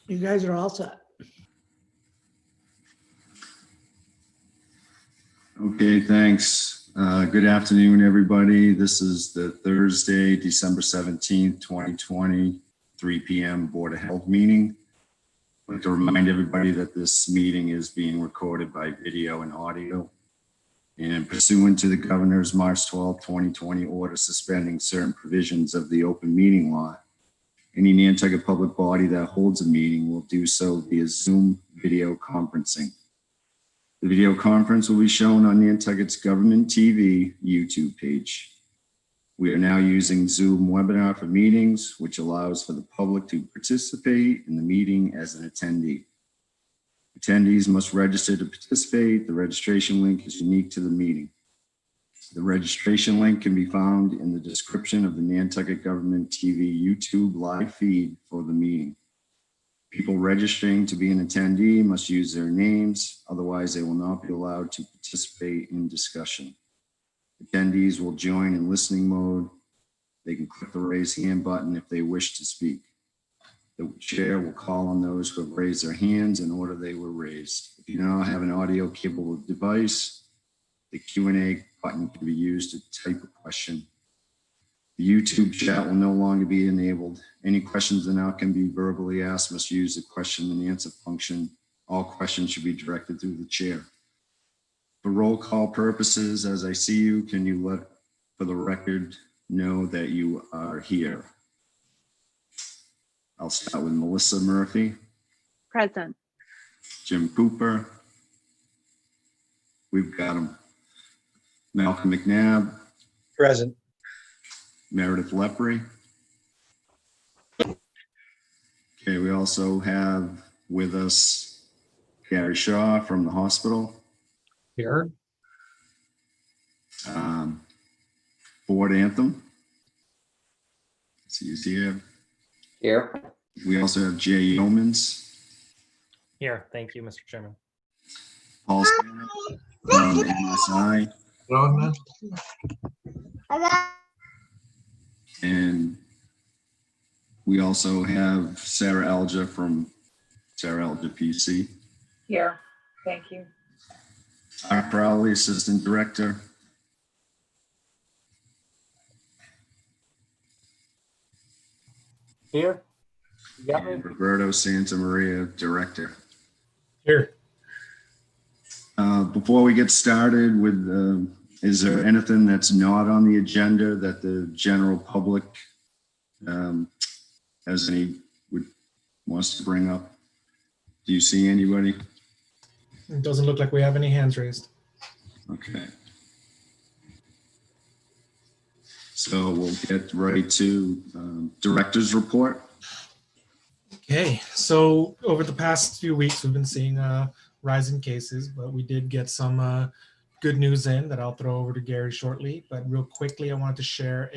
You guys are all set. Okay, thanks. Good afternoon, everybody. This is the Thursday, December 17th, 2020, 3 p.m. Board of Health meeting. I'd like to remind everybody that this meeting is being recorded by video and audio. And pursuant to the governor's March 12, 2020 order suspending certain provisions of the open meeting law, any Nantucket public body that holds a meeting will do so via Zoom video conferencing. The video conference will be shown on Nantucket's Government TV YouTube page. We are now using Zoom webinar for meetings, which allows for the public to participate in the meeting as an attendee. Attendees must register to participate. The registration link is unique to the meeting. The registration link can be found in the description of the Nantucket Government TV YouTube live feed for the meeting. People registering to be an attendee must use their names, otherwise they will not be allowed to participate in discussion. Attendees will join in listening mode. They can click the raise hand button if they wish to speak. The chair will call on those who have raised their hands in order they were raised. If you do not have an audio capable device, the Q&A button can be used to type a question. The YouTube chat will no longer be enabled. Any questions that now can be verbally asked must use the question and answer function. All questions should be directed through the chair. For roll call purposes, as I see you, can you let, for the record, know that you are here? I'll start with Melissa Murphy. Present. Jim Cooper. We've got him. Malcolm McNabb. Present. Meredith Lepre. Okay, we also have with us Gary Shaw from the hospital. Here. Ford Anthem. See he's here. Here. We also have Jay Yeomans. Here, thank you, Mr. Chairman. Paul Spanner from MSI. And we also have Sarah Alger from Sarah Alger PC. Here. Thank you. Art Crowley, Assistant Director. Here. And Roberto Santa Maria, Director. Here. Before we get started with, is there anything that's not on the agenda that the general public has wants to bring up? Do you see anybody? It doesn't look like we have any hands raised. Okay. So we'll get right to director's report. Okay, so over the past few weeks, we've been seeing a rise in cases, but we did get some good news in that I'll throw over to Gary shortly. But real quickly, I wanted to share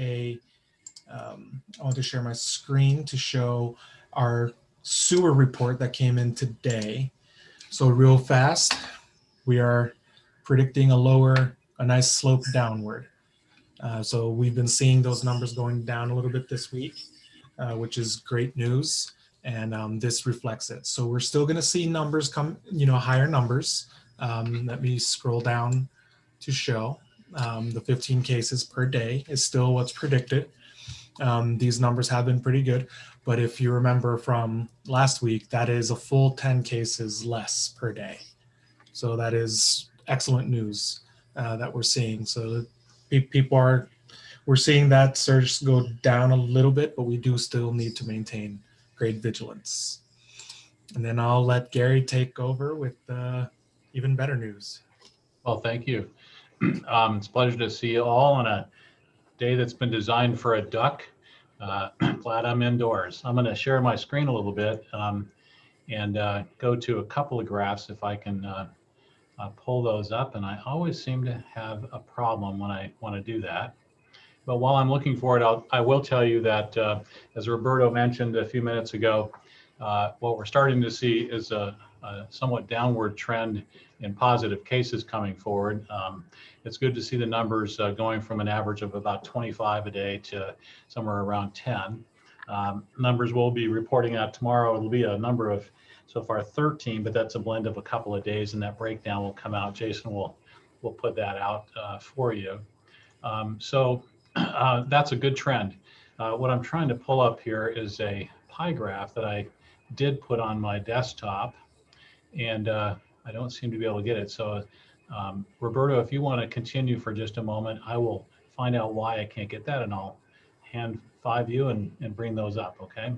my screen to show our sewer report that came in today. So real fast, we are predicting a nice slope downward. So we've been seeing those numbers going down a little bit this week, which is great news. And this reflects it. So we're still going to see numbers come, higher numbers. Let me scroll down to show the 15 cases per day is still what's predicted. These numbers have been pretty good. But if you remember from last week, that is a full 10 cases less per day. So that is excellent news that we're seeing. So we're seeing that surge go down a little bit, but we do still need to maintain great vigilance. And then I'll let Gary take over with even better news. Well, thank you. It's a pleasure to see you all on a day that's been designed for a duck. Glad I'm indoors. I'm going to share my screen a little bit and go to a couple of graphs if I can pull those up. And I always seem to have a problem when I want to do that. But while I'm looking for it, I will tell you that, as Roberto mentioned a few minutes ago, what we're starting to see is a somewhat downward trend in positive cases coming forward. It's good to see the numbers going from an average of about 25 a day to somewhere around 10. Numbers we'll be reporting out tomorrow. It'll be a number of so far 13, but that's a blend of a couple of days, and that breakdown will come out. Jason will put that out for you. That's a good trend. What I'm trying to pull up here is a pie graph that I did put on my desktop, and I don't seem to be able to get it. So Roberto, if you want to continue for just a moment, I will find out why I can't get that, and I'll hand 5 you and bring those up, okay?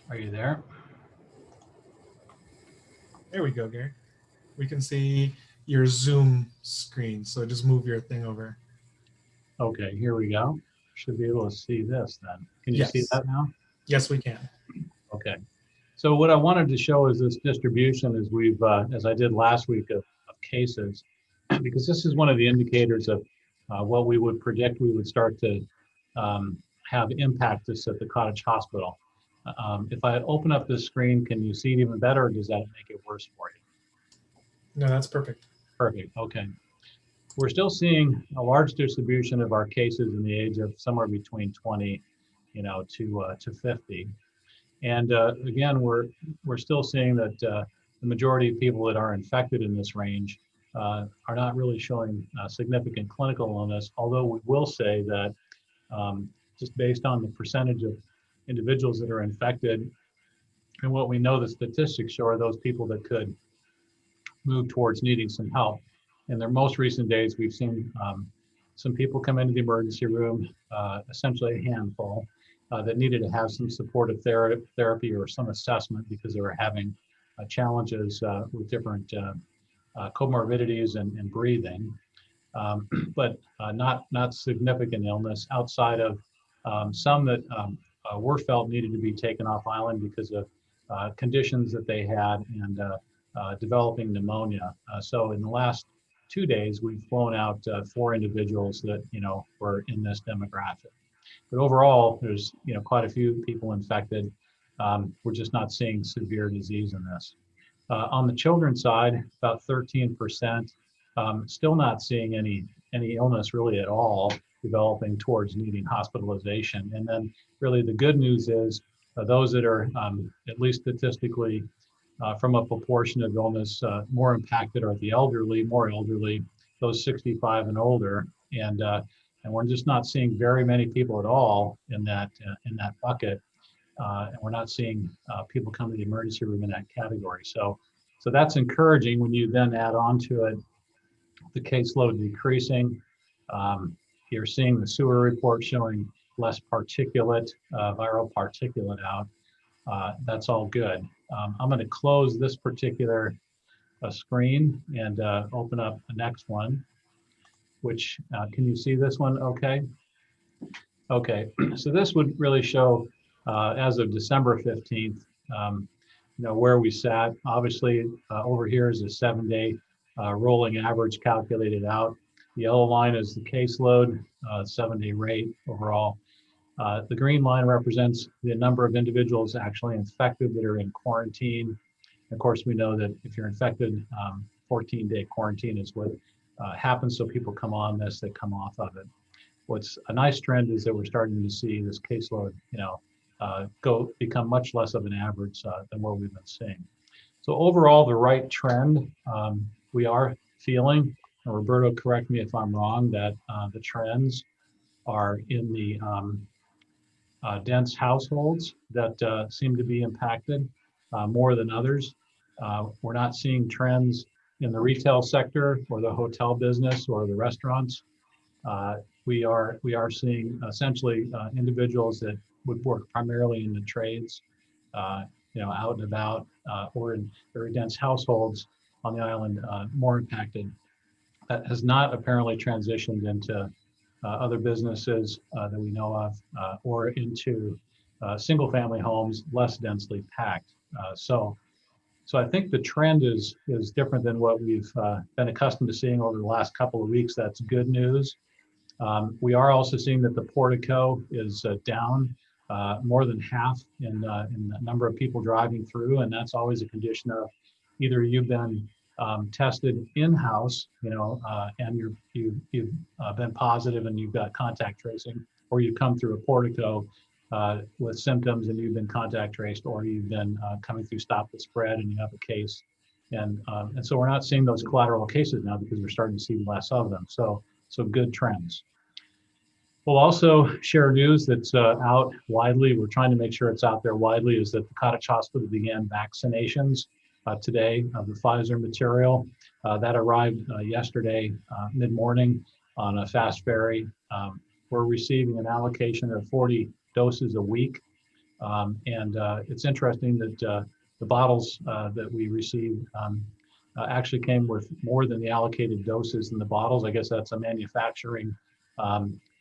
Are you there? There we go, Gary. We can see your Zoom screen. So just move your thing over. Okay, here we go. Should be able to see this then. Can you see Yes. that now? Yes, we can. Okay. So what I wanted to show is this distribution as we've, as I did last week of cases, because this is one of the indicators of what we would predict we would start to have impact this at the Cottage Hospital. If I open up this screen, can you see it even better, or does that make it worse for you? No, that's perfect. Perfect, okay. We're still seeing a large distribution of our cases in the age of somewhere between 20, to 50. And again, we're still seeing that the majority of people that are infected in this range are not really showing significant clinical illness, although we will say that just based on the percentage of individuals that are infected and what we know the statistics show are those people that could move towards needing some help. In their most recent days, we've seen some people come into the emergency room, essentially a handful, that needed to have some supportive therapy or some assessment because they were having challenges with different comorbidities and breathing, but not significant illness outside of some that were felt needed to be taken off island because of conditions that they had and developing pneumonia. So in the last 2 days, we've flown out 4 individuals that were in this demographic. But overall, there's quite a few people infected. We're just not seeing severe disease in this. On the children's side, about 13%, still not seeing any illness really at all developing towards needing hospitalization. And then really the good news is those that are at least statistically from a proportion of illness more impacted are the more elderly, those 65 and older, and we're just not seeing very many people at all in that bucket, and we're not seeing people come to the emergency room in that category. So that's encouraging when you then add on to it the caseload decreasing. You're seeing the sewer report showing less particulate, viral particulate out. That's all good. I'm going to close this particular screen and open up the next one, which can you see this one okay? Okay, so this would really show as of December 15th, where we sat. Obviously, over here is a 7-day rolling average calculated out. The yellow line is the caseload, 7-day rate overall. The green line represents the number of individuals actually infected that are in quarantine. Of course, we know that if you're infected, 14-day quarantine is what happens. So people come on this, they come off of it. What's a nice trend is that we're starting to see this caseload, become much less of an average than what we've been seeing. So overall, the right trend. We are feeling, and Roberto, correct me if I'm wrong, that the trends are in the dense households that seem to be impacted more than others. We're not seeing trends in the retail sector or the hotel business or the restaurants. We are seeing essentially individuals that would work primarily in the trades, out and about, or in very dense households on the island, more impacted. That has not apparently transitioned into other businesses that we know of, or into single-family homes, less densely packed. So I think the trend is different than what we've been accustomed to seeing over the last couple of weeks. That's good news. We are also seeing that the portico is down more than half in the number of people driving through, and that's always a condition of either you've been tested in-house, and you've been positive and you've got contact tracing, or you come through a portico with symptoms and you've been contact traced, or you've been coming through Stop the Spread and you have a case. And so we're not seeing those collateral cases now because we're starting to see less of them. So good trends. We'll also share news that's out widely. We're trying to make sure it's out there widely, is that the Cottage Hospital began vaccinations today of the Pfizer material. That arrived yesterday mid-morning on a fast ferry. We're receiving an allocation of 40 doses a week. And it's interesting that the bottles that we received actually came with more than the allocated doses in the bottles. I guess that's a manufacturing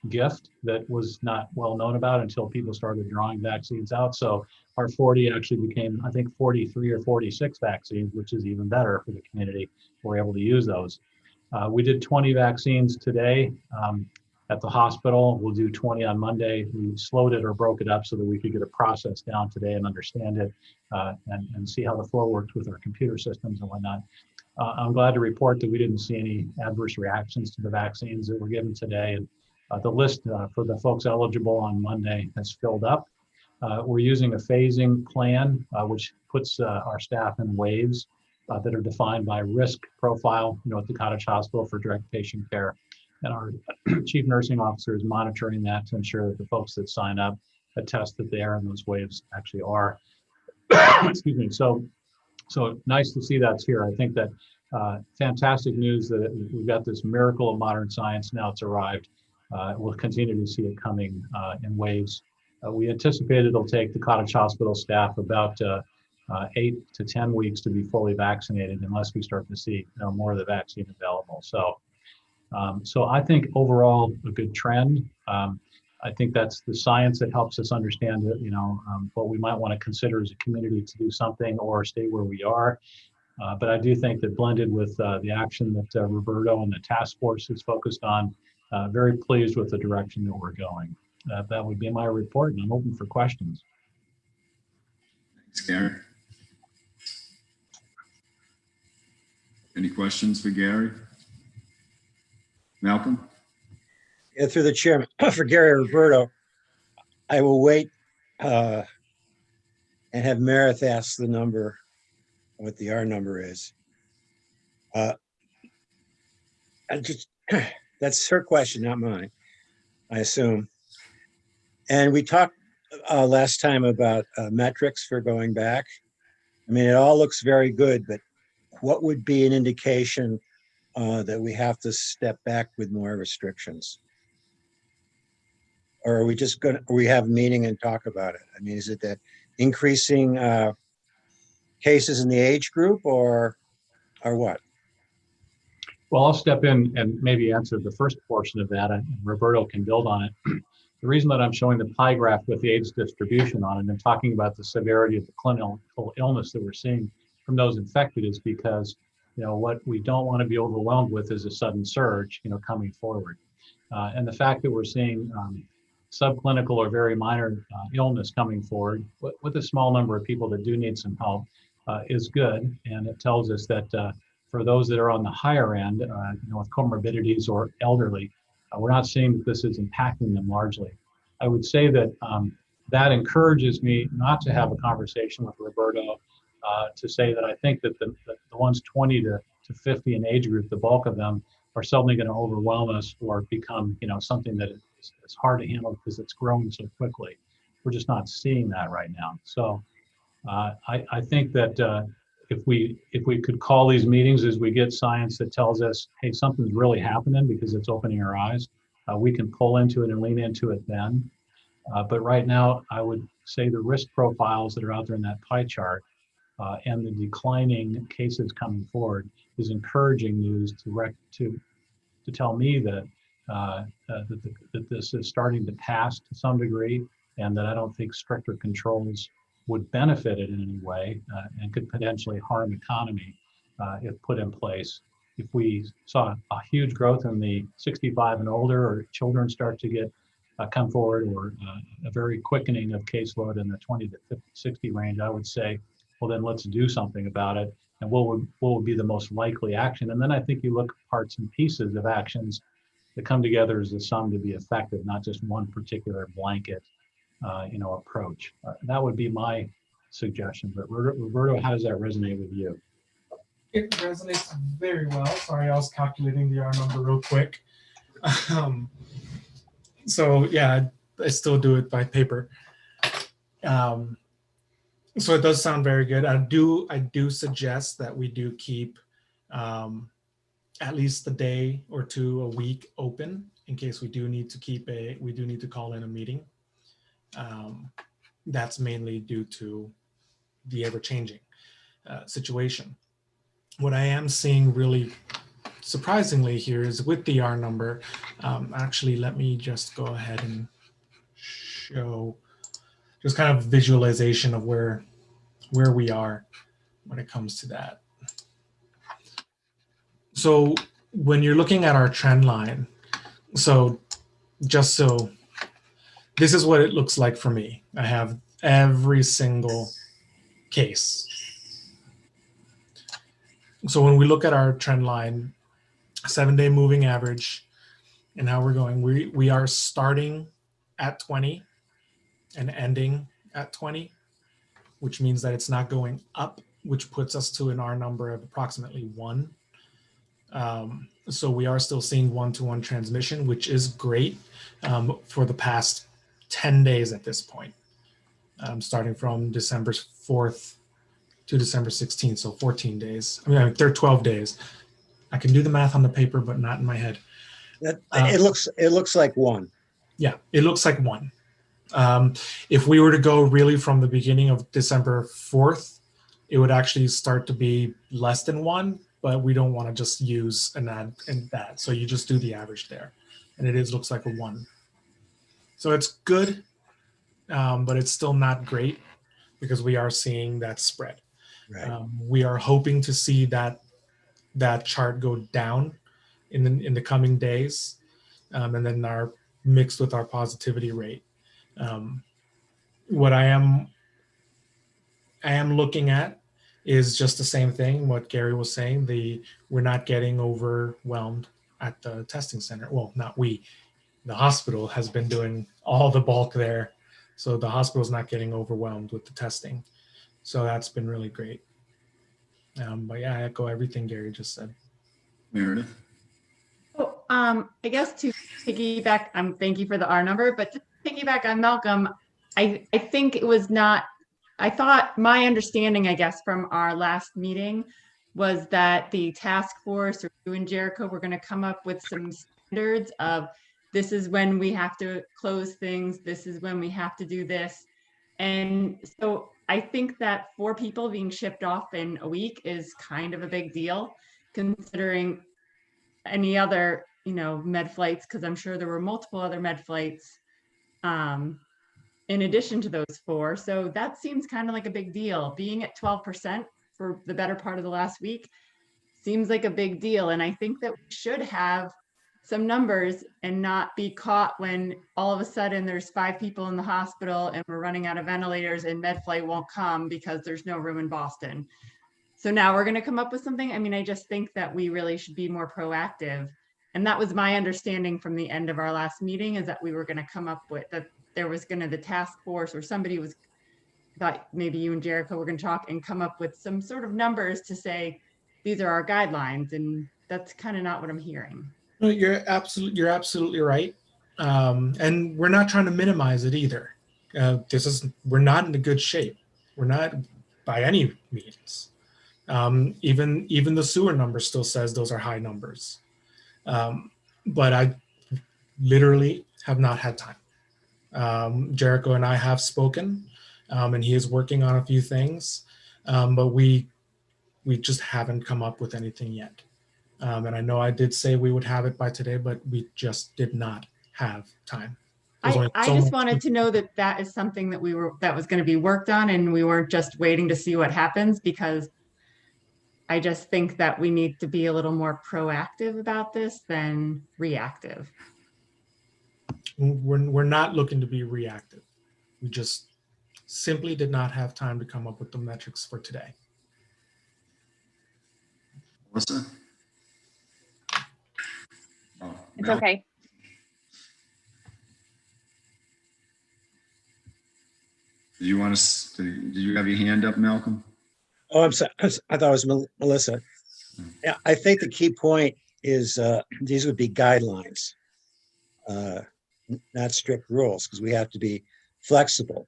gift that was not well known about until people started drawing vaccines out. So our 40 actually became, I think, 43 or 46 vaccines, which is even better for the community. We're able to use those. We did 20 vaccines today at the hospital. We'll do 20 on Monday. We slowed it or broke it up so that we could get a process down today and understand it and see how the flow works with our computer systems and whatnot. I'm glad to report that we didn't see any adverse reactions to the vaccines that were given today. And the list for the folks eligible on Monday has filled up. We're using a phasing plan, which puts our staff in waves that are defined by risk profile, at the Cottage Hospital for direct patient care. And our chief nursing officer is monitoring that to ensure that the folks that sign up attest that they are in those waves actually are. Excuse me. So nice to see that's here. I think that fantastic news that we've got this miracle of modern science. Now it's arrived. We'll continue to see it coming in waves. We anticipate it'll take the Cottage Hospital staff about 8 to 10 weeks to be fully vaccinated unless we start to see more of the vaccine available. So I think overall a good trend. I think that's the science that helps us understand it, what we might want to consider as a community to do something or stay where we are. But I do think that blended with the action that Roberto and the task force is focused on, very pleased with the direction that we're going. That would be my report, and I'm open for questions. Thanks, Gary. Any questions for Gary? Malcolm? Yeah, through the chairman, for Gary Roberto, I will wait and have Meredith ask the number, what the R number is. I just, that's her question, not mine, I assume. And we talked last time about metrics for going back. I mean, it all looks very good, but what would be an indication that we have to step back with more restrictions? Or are we just going to, we have a meeting and talk about it? I mean, is it that increasing cases in the age group or what? Well, I'll step in and maybe answer the first portion of that, and Roberto can build on it. The reason that I'm showing the pie graph with the age distribution on it and talking about the severity of the clinical illness that we're seeing from those infected is because, what we don't want to be overwhelmed with is a sudden surge, coming forward. And the fact that we're seeing subclinical or very minor illness coming forward with a small number of people that do need some help is good. And it tells us that for those that are on the higher end, with comorbidities or elderly, we're not seeing that this is impacting them largely. I would say that that encourages me not to have a conversation with Roberto to say that I think that the ones 20 to 50 in age group, the bulk of them are suddenly going to overwhelm us or become, something that is hard to handle because it's growing so quickly. We're just not seeing that right now. So I think that if we could call these meetings as we get science that tells us, hey, something's really happening because it's opening our eyes, we can pull into it and lean into it then. But right now, I would say the risk profiles that are out there in that pie chart and the declining cases coming forward is encouraging news to tell me that that this is starting to pass to some degree, and that I don't think stricter controls would benefit it in any way and could potentially harm economy if put in place. If we saw a huge growth in the 65 and older, or children start to get come forward, or a very quickening of caseload in the 20 to 50, 60 range, I would say, well, then let's do something about it. and what would be the most likely action. And then I think you look at parts and pieces of actions that come together as a sum to be effective, not just one particular blanket, approach. That would be my suggestion. But Roberto, how does that resonate with you? It resonates very well. Sorry, I was calculating the R number real quick. So yeah, I still do it by paper. So it does sound very good. I do suggest that we do keep at least a day or two a week open in case we do need to call in a meeting. That's mainly due to the ever-changing situation. What I am seeing really surprisingly here is with the R number. Actually, let me just go ahead and show just kind of visualization of where we are when it comes to that. So when you're looking at our trend line, so this is what it looks like for me. I have every single case. So when we look at our trend line, 7-day moving average, and how we're going, we are starting at 20 and ending at 20, which means that it's not going up, which puts us to an R number of approximately 1. So we are still seeing one-to-one transmission, which is great for the past 10 days at this point, starting from December 4th to December 16th, so 14 days. I mean, they're 12 days. I can do the math on the paper, but not in my head. It looks like 1. Yeah, it looks like 1. If we were to go really from the beginning of December 4th, it would actually start to be less than 1, but we don't want to just use an add in that. So you just do the average there, and it looks like a 1. So it's good, but it's still not great because we are seeing that spread. Right. We are hoping to see that chart go down in the coming days, and then mixed with our positivity rate. What I am looking at is just the same thing. What Gary was saying, we're not getting overwhelmed at the testing center. Well, not we. The hospital has been doing all the bulk there, so the hospital's not getting overwhelmed with the testing. So that's been really great. But yeah, I echo everything Gary just said. Meredith? So, I guess to piggyback, thank you for the R number, but to piggyback on Malcolm, I think it was not, I thought my understanding, I guess, from our last meeting was that the task force or you and Jericho were going to come up with some standards of this is when we have to close things, this is when we have to do this. And so I think that 4 people being shipped off in a week is kind of a big deal, considering any other, med flights, because I'm sure there were multiple other med flights in addition to those 4. So that seems kind of like a big deal. Being at 12% for the better part of the last week seems like a big deal. And I think that we should have some numbers and not be caught when all of a sudden there's 5 people in the hospital and we're running out of ventilators and MedFlight won't come because there's no room in Boston. So now we're going to come up with something. I mean, I just think that we really should be more proactive. And that was my understanding from the end of our last meeting, is that we were going to come up with that there was going to the task force or somebody was thought maybe you and Jericho were going to talk and come up with some sort of numbers to say, these are our guidelines. And that's kind of not what I'm hearing. No, you're absolutely right. And we're not trying to minimize it either. We're not in a good shape. We're not by any means. Even the sewer number still says those are high numbers. But I literally have not had time. Jericho and I have spoken, and he is working on a few things, but we just haven't come up with anything yet. And I know I did say we would have it by today, but we just did not have time. I just wanted to know that that is something that that was going to be worked on, and we weren't just waiting to see what happens, because I just think that we need to be a little more proactive about this than reactive. We're not looking to be reactive. We just simply did not have time to come up with the metrics for today. Melissa? Oh, It's Mel, okay. did you want to, did you have your hand up, Malcolm? Oh, I'm sorry. I thought it was Melissa. Yeah, I think the key point is these would be guidelines, not strict rules, because we have to be flexible.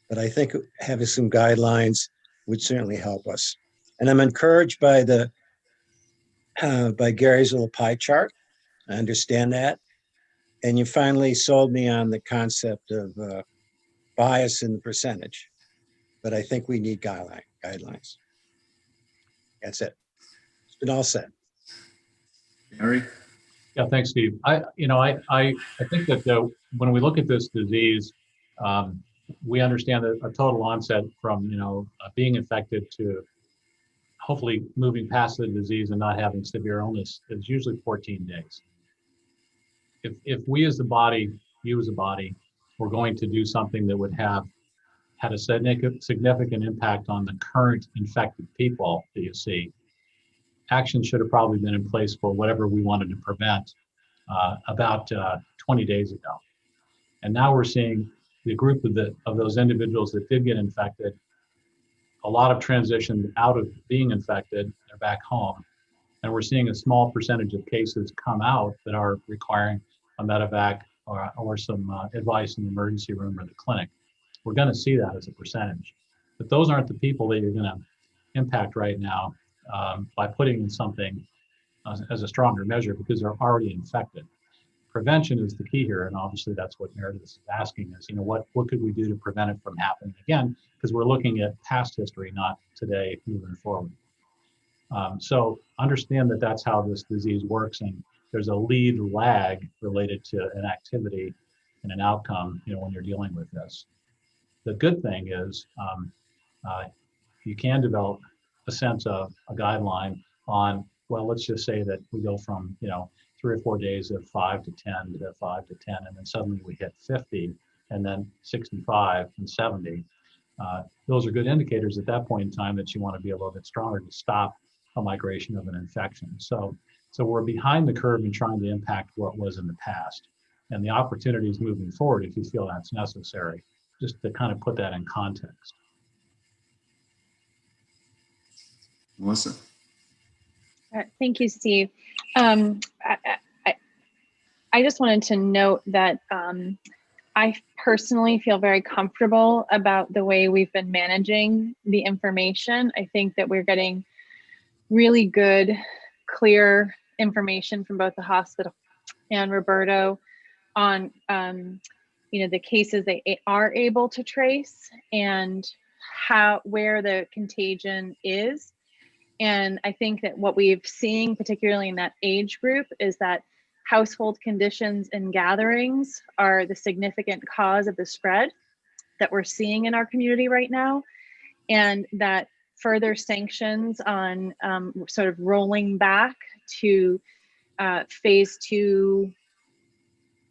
But I think having some guidelines would certainly help us. And I'm encouraged by by Gary's little pie chart. I understand that. And you finally sold me on the concept of bias in the percentage. But I think we need guidelines. That's it. It's been all said. Gary? Yeah, thanks, Steve. I think that when we look at this disease, we understand that a total onset from, being infected to hopefully moving past the disease and not having severe illness is usually 14 days. If we as the body, you as a body, were going to do something that would have had a significant impact on the current infected people that you see, action should have probably been in place for whatever we wanted to prevent about 20 days ago. And now we're seeing the group of those individuals that did get infected, a lot of transition out of being infected, they're back home. And we're seeing a small percentage of cases come out that are requiring a medevac or some advice in the emergency room or the clinic. We're going to see that as a percentage. But those aren't the people that you're going to impact right now by putting in something as a stronger measure because they're already infected. Prevention is the key here, and obviously that's what Meredith is asking is, what could we do to prevent it from happening again? Because we're looking at past history, not today moving forward. So understand that that's how this disease works, and there's a lead lag related to an activity and an outcome, when you're dealing with this. The good thing is you can develop a sense of a guideline on, well, let's just say that we go from, 3 or 4 days of 5 to 10 to 5 to 10, and then suddenly we hit 50 and then 65 and 70. Those are good indicators at that point in time that you want to be a little bit stronger to stop a migration of an infection. So we're behind the curve in trying to impact what was in the past, and the opportunities moving forward, if you feel that's necessary, just to kind of put that in context. Melissa? Thank you, Steve. I just wanted to note that I personally feel very comfortable about the way we've been managing the information. I think that we're getting really good, clear information from both the hospital and Roberto on the cases they are able to trace and where the contagion is. And I think that what we've seen, particularly in that age group, is that household conditions and gatherings are the significant cause of the spread that we're seeing in our community right now. And that further sanctions on sort of rolling back to phase 2,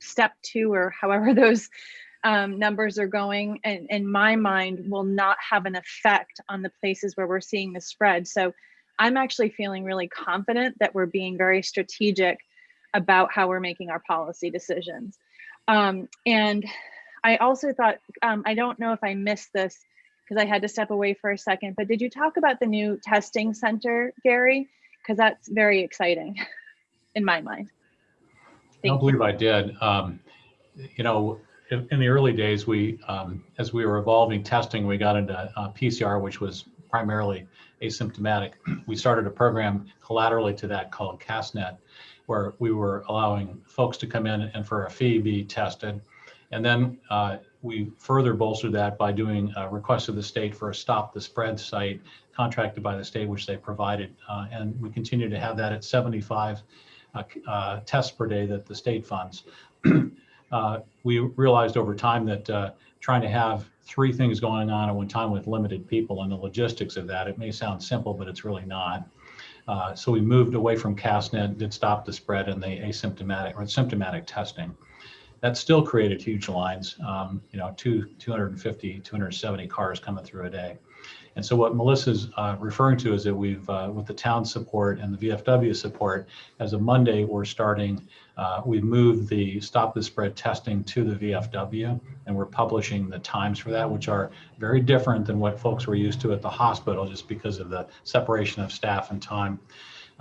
step 2, or however those numbers are going, and in my mind, will not have an effect on the places where we're seeing the spread. So I'm actually feeling really confident that we're being very strategic about how we're making our policy decisions. And I also thought, I don't know if I missed this because I had to step away for a second, but did you talk about the new testing center, Gary? Because that's very exciting in my mind. I don't believe I did. In the early days, as we were evolving testing, we got into PCR, which was primarily asymptomatic. We started a program collaterally to that called CastNet, where we were allowing folks to come in and for a fee be tested. And then we further bolstered that by doing a request of the state for a Stop the Spread site contracted by the state, which they provided. And we continue to have that at 75 tests per day that the state funds. We realized over time that trying to have 3 things going on at one time with limited people and the logistics of that, it may sound simple, but it's really not. So we moved away from CastNet, did Stop the Spread and the asymptomatic or symptomatic testing. That still created huge lines, 250, 270 cars coming through a day. And so what Melissa's referring to is that we've, with the town support and the VFW support, as of Monday, we're starting, we've moved the Stop the Spread testing to the VFW, and we're publishing the times for that, which are very different than what folks were used to at the hospital, just because of the separation of staff and time.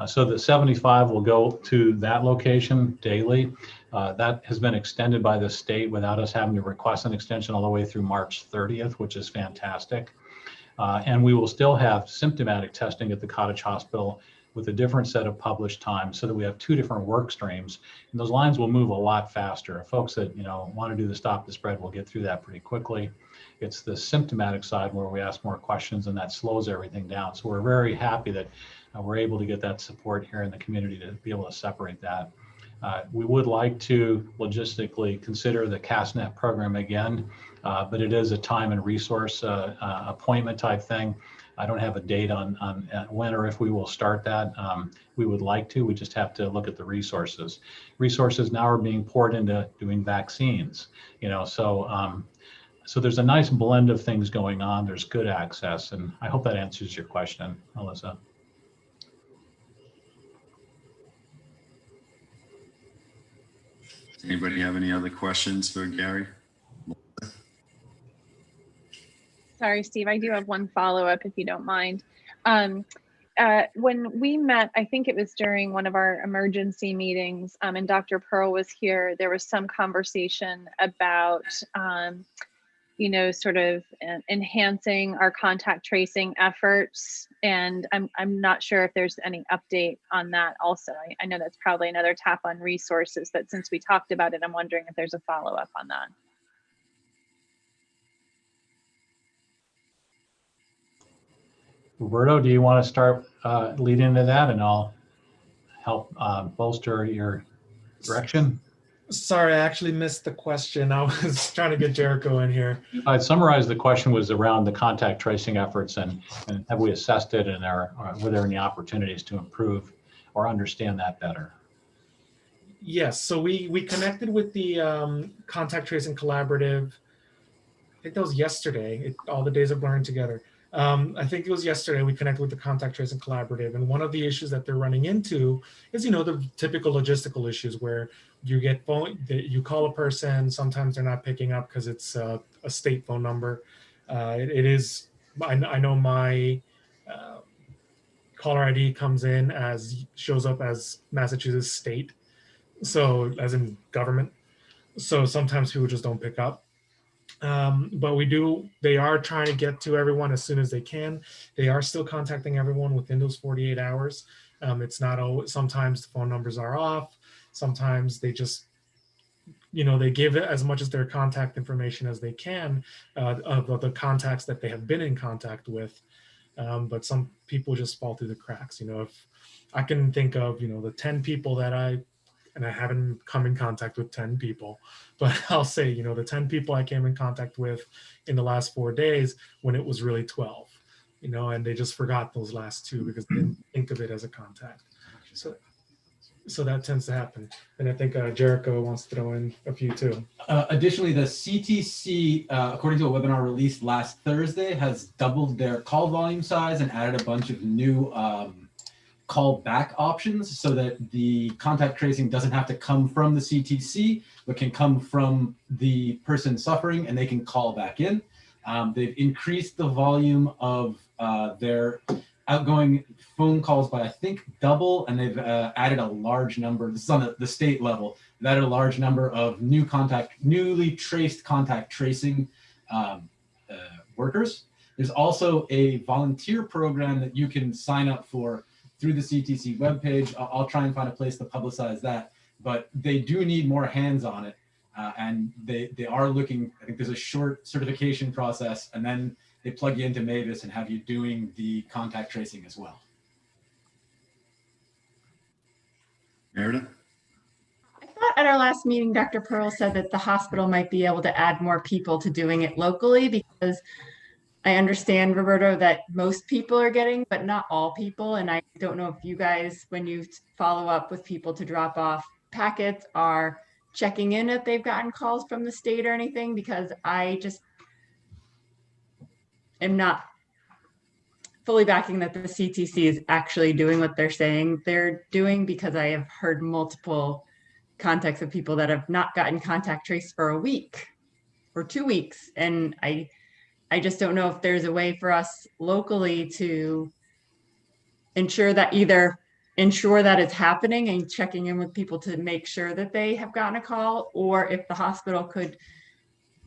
So the 75 will go to that location daily. That has been extended by the state without us having to request an extension all the way through March 30th, which is fantastic. And we will still have symptomatic testing at the Cottage Hospital with a different set of published times, so that we have two different work streams, and those lines will move a lot faster. Folks that want to do the Stop the Spread will get through that pretty quickly. It's the symptomatic side where we ask more questions, and that slows everything down. So we're very happy that we're able to get that support here in the community to be able to separate that. We would like to logistically consider the CASNet program again, but it is a time and resource appointment type thing. I don't have a date on when or if we will start that. We would like to, we just have to look at the resources. Resources now are being poured into doing vaccines, so there's a nice blend of things going on. There's good access, and I hope that answers your question, Melissa. Does anybody have any other questions for Gary? Sorry, Steve, I do have one follow-up if you don't mind. When we met, I think it was during one of our emergency meetings, and Dr. Pearl was here, there was some conversation about, sort of enhancing our contact tracing efforts. And I'm not sure if there's any update on that also. I know that's probably another tap on resources, but since we talked about it, I'm wondering if there's a follow-up on that. Roberto, do you want to start leading into that, and I'll help bolster your direction? Sorry, I actually missed the question. I was trying to get Jericho in here. I'd summarize the question was around the contact tracing efforts, and have we assessed it, and were there any opportunities to improve or understand that better? Yes, so we connected with the contact tracing collaborative. I think that was yesterday. All the days of blurring together. I think it was yesterday we connected with the contact tracing collaborative, and one of the issues that they're running into is the typical logistical issues where you call a person, sometimes they're not picking up because it's a state phone number. It is, I know my caller ID shows up as Massachusetts state, so as in government. So sometimes people just don't pick up. But they are trying to get to everyone as soon as they can. They are still contacting everyone within those 48 hours. It's not always, sometimes the phone numbers are off. Sometimes they just, they give it as much as their contact information as they can of the contacts that they have been in contact with. But some people just fall through the cracks. If I can think of, the 10 people that I haven't come in contact with 10 people, but I'll say, the 10 people I came in contact with in the last 4 days when it was really 12, and they just forgot those last two because they didn't think of it as a contact. So that tends to happen. And I think Jericho wants to throw in a few too. Additionally, the CTC, according to a webinar released last Thursday, has doubled their call volume size and added a bunch of new call back options so that the contact tracing doesn't have to come from the CTC, but can come from the person suffering, and they can call back in. They've increased the volume of their outgoing phone calls by, I think, double, and they've added a large number, this is on the state level, they've added a large number of newly traced contact tracing workers. There's also a volunteer program that you can sign up for through the CTC webpage. I'll try and find a place to publicize that, but they do need more hands on it. And they are looking, I think there's a short certification process, and then they plug you into Mavis and have you doing the contact tracing as well. Meredith? I thought at our last meeting, Dr. Pearl said that the hospital might be able to add more people to doing it locally, because I understand, Roberto, that most people are getting, but not all people. And I don't know if you guys, when you follow up with people to drop off packets, are checking in if they've gotten calls from the state or anything, because I just am not fully backing that the CTC is actually doing what they're saying they're doing, because I have heard multiple contacts of people that have not gotten contact traced for a week or 2 weeks. And I just don't know if there's a way for us locally to ensure that it's happening and checking in with people to make sure that they have gotten a call, or if the hospital could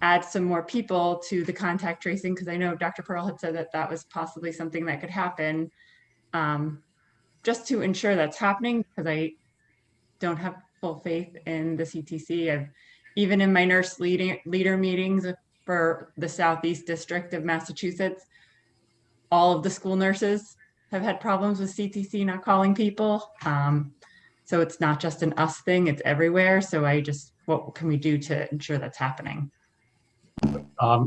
add some more people to the contact tracing, because I know Dr. Pearl had said that that was possibly something that could happen, just to ensure that's happening, because I don't have full faith in the CTC. Even in my nurse leader meetings for the Southeast District of Massachusetts, all of the school nurses have had problems with CTC not calling people. So it's not just an us thing, it's everywhere. So what can we do to ensure that's happening? Let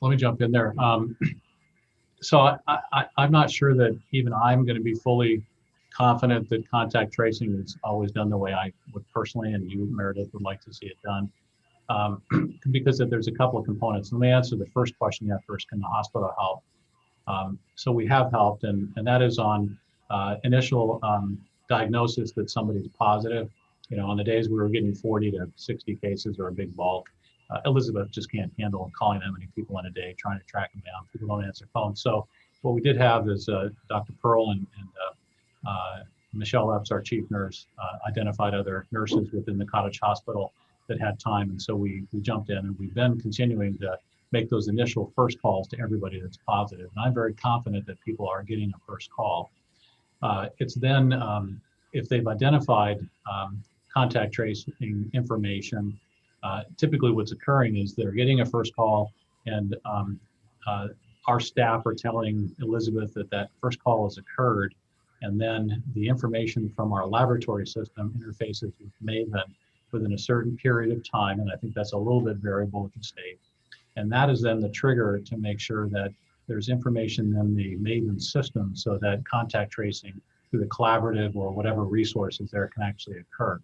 me jump in there. So I'm not sure that even I'm going to be fully confident that contact tracing is always done the way I would personally, and you, Meredith, would like to see it done. Because there's a couple of components. Let me answer the first question you had first. Can the hospital help? So we have helped, and that is on initial diagnosis that somebody's positive. On the days we were getting 40 to 60 cases or a big bulk, Elizabeth just can't handle calling that many people in a day, trying to track them down. People don't answer phones. So what we did have is Dr. Pearl and Michelle Epps, our chief nurse, identified other nurses within the cottage hospital that had time. And so we jumped in, and we've been continuing to make those initial first calls to everybody that's positive. And I'm very confident that people are getting a first call. It's then, if they've identified contact tracing information, typically what's occurring is they're getting a first call, and our staff are telling Elizabeth that first call has occurred, and then the information from our laboratory system interfaces with Maven within a certain period of time, and I think that's a little bit variable with the state. And that is then the trigger to make sure that there's information in the Maven system so that contact tracing through the collaborative or whatever resources there can actually occur.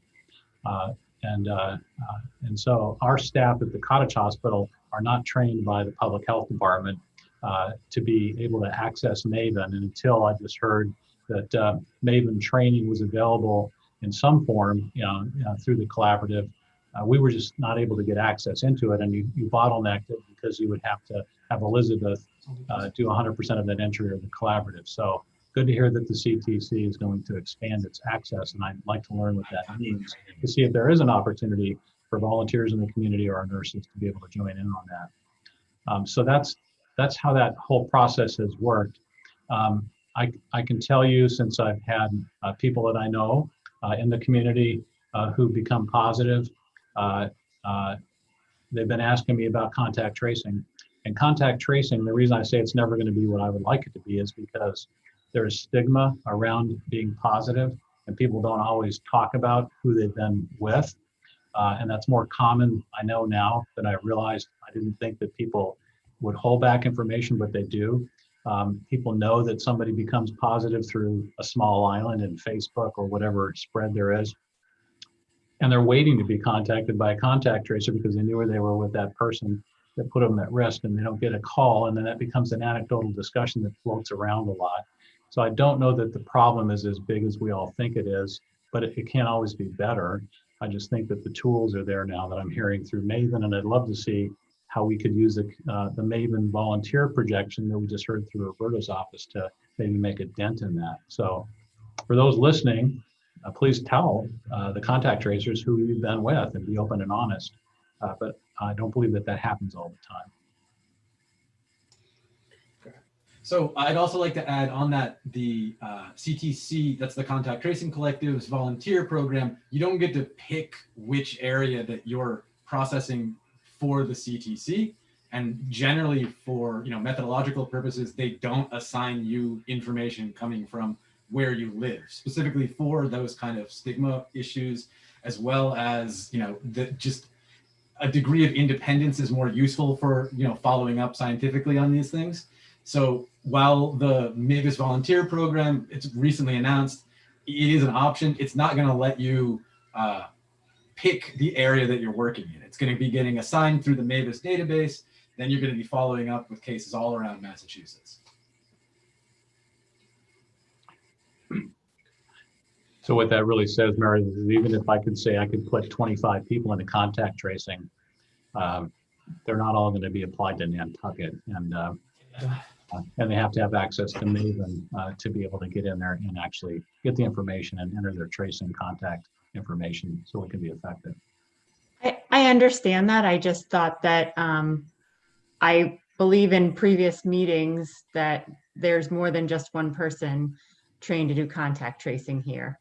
And so our staff at the cottage hospital are not trained by the public health department to be able to access Maven. And until I just heard that Maven training was available in some form, through the collaborative, we were just not able to get access into it. And you bottlenecked it because you would have to have Elizabeth do 100% of that entry of the collaborative. So good to hear that the CTC is going to expand its access, and I'd like to learn what that means to see if there is an opportunity for volunteers in the community or our nurses to be able to join in on that. So that's how that whole process has worked. I can tell you, since I've had people that I know in the community who become positive, they've been asking me about contact tracing. And contact tracing, the reason I say it's never going to be what I would like it to be is because there's stigma around being positive, and people don't always talk about who they've been with. And that's more common, I know now, than I realized. I didn't think that people would hold back information, but they do. People know that somebody becomes positive through a small island in Facebook or whatever spread there is. And they're waiting to be contacted by a contact tracer because they knew where they were with that person that put them at risk, and they don't get a call. And then that becomes an anecdotal discussion that floats around a lot. So I don't know that the problem is as big as we all think it is, but it can't always be better. I just think that the tools are there now that I'm hearing through Maven, and I'd love to see how we could use the Maven volunteer projection that we just heard through Roberto's office to maybe make a dent in that. So for those listening, please tell the contact tracers who you've been with and be open and honest. But I don't believe that happens all the time. So I'd also like to add on that the CTC, that's the Contact Tracing Collective's volunteer program, you don't get to pick which area that you're processing for the CTC. And generally for methodological purposes, they don't assign you information coming from where you live, specifically for those kind of stigma issues, as well as just a degree of independence is more useful for following up scientifically on these things. So while the Mavis volunteer program, it's recently announced, it is an option. It's not going to let you pick the area that you're working in. It's going to be getting assigned through the Mavis database. Then you're going to be following up with cases all around Massachusetts. So what that really says, Mary, is even if I could say I could put 25 people into contact tracing, they're not all going to be applied to Nantucket, and they have to have access to Maven to be able to get in there and actually get the information and enter their tracing contact information so it can be effective. I understand that. I just thought that I believe in previous meetings that there's more than just one person trained to do contact tracing here.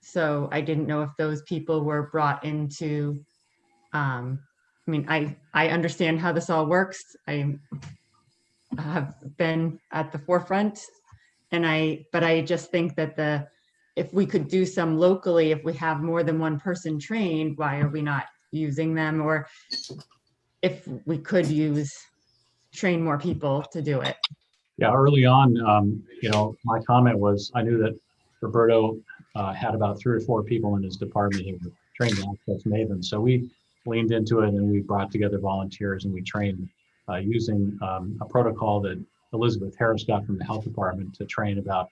So I didn't know if those people were brought into, I mean, I understand how this all works. I have been at the forefront but I just think that if we could do some locally, if we have more than one person trained, why are we not using them? Or if we could train more people to do it. Yeah, early on, my comment was I knew that Roberto had about 3 or 4 people in his department who were trained to access Maven. So we leaned into it and we brought together volunteers and we trained using a protocol that Elizabeth Harris got from the health department to train about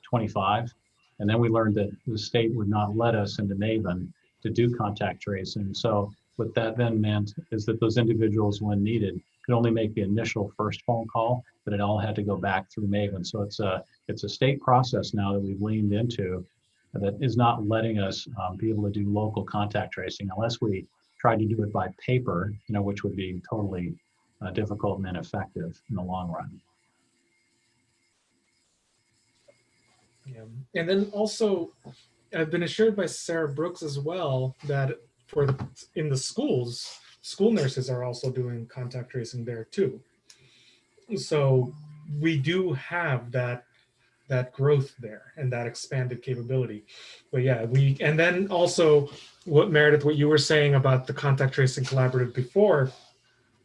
25. And then we learned that the state would not let us into Maven to do contact tracing. So what that then meant is that those individuals, when needed, could only make the initial first phone call, but it all had to go back through Maven. So it's a state process now that we've leaned into that is not letting us be able to do local contact tracing unless we tried to do it by paper, which would be totally difficult and ineffective in the long run. Yeah. And then also, I've been assured by Sarah Brooks as well that in the schools, school nurses are also doing contact tracing there too. So we do have that growth there and that expanded capability. But yeah, and then also what Meredith, what you were saying about the contact tracing collaborative before,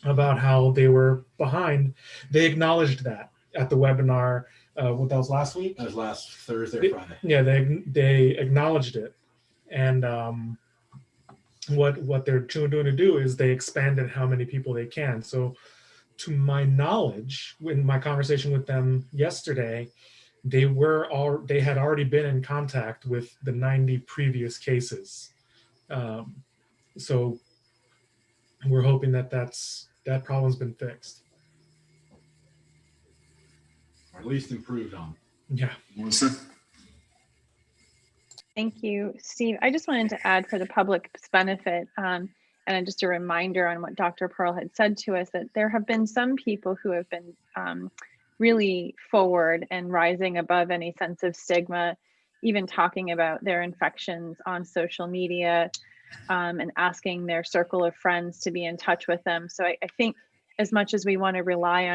about how they were behind, they acknowledged that at the webinar. What, that was last week? That was last Thursday or Friday. Yeah, they acknowledged it, and what they're doing to do is they expanded how many people they can. So, to my knowledge, in my conversation with them yesterday, they had already been in contact with the 90 previous cases. So we're hoping that that problem's been fixed. Or at least improved on. Yeah. Melissa? Thank you, Steve. I just wanted to add for the public's benefit, and just a reminder on what Dr. Pearl had said to us, that there have been some people who have been really forward and rising above any sense of stigma, even talking about their infections on social media, and asking their circle of friends to be in touch with them. So I think as much as we want to rely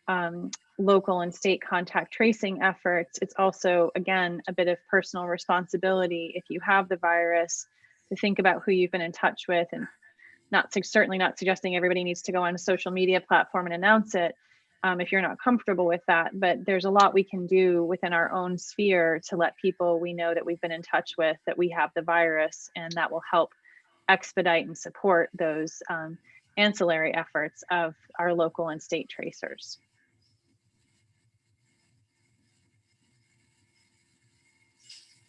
on local and state contact tracing efforts, it's also, again, a bit of personal responsibility if you have the virus to think about who you've been in touch with, and certainly not suggesting everybody needs to go on a social media platform and announce it if you're not comfortable with that. But there's a lot we can do within our own sphere to let people we know that we've been in touch with that we have the virus, and that will help expedite and support those ancillary efforts of our local and state tracers.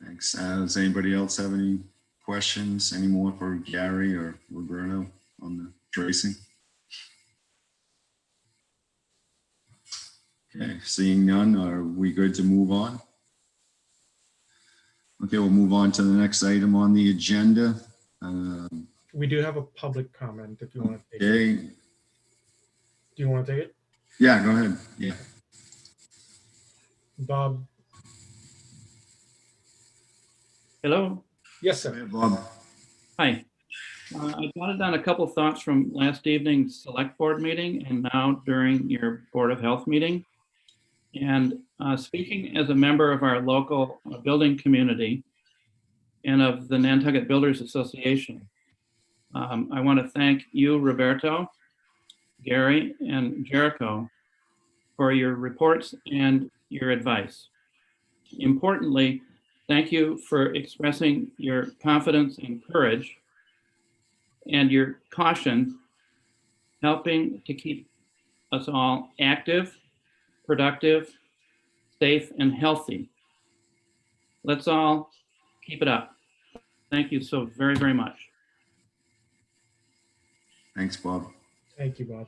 Thanks. Does anybody else have any questions, any more for Gary or Roberto on the tracing? Okay, seeing none, are we good to move on? Okay, we'll move on to the next item on the agenda. We do have a public comment if you want to take it. Okay. Do you want to take it? Yeah, go ahead. Yeah. Bob? Hello. Yes, Go sir. ahead, Bob. Hi. I jotted down a couple thoughts from last evening's select board meeting and now during your Board of Health meeting. And speaking as a member of our local building community and of the Nantucket Builders Association, I want to thank you, Roberto, Gary, and Jericho for your reports and your advice. Importantly, thank you for expressing your confidence and courage and your caution, helping to keep us all active, productive, safe, and healthy. Let's all Keep it up. Thank you so very, very much. Thanks, Bob. Thank you, Bob.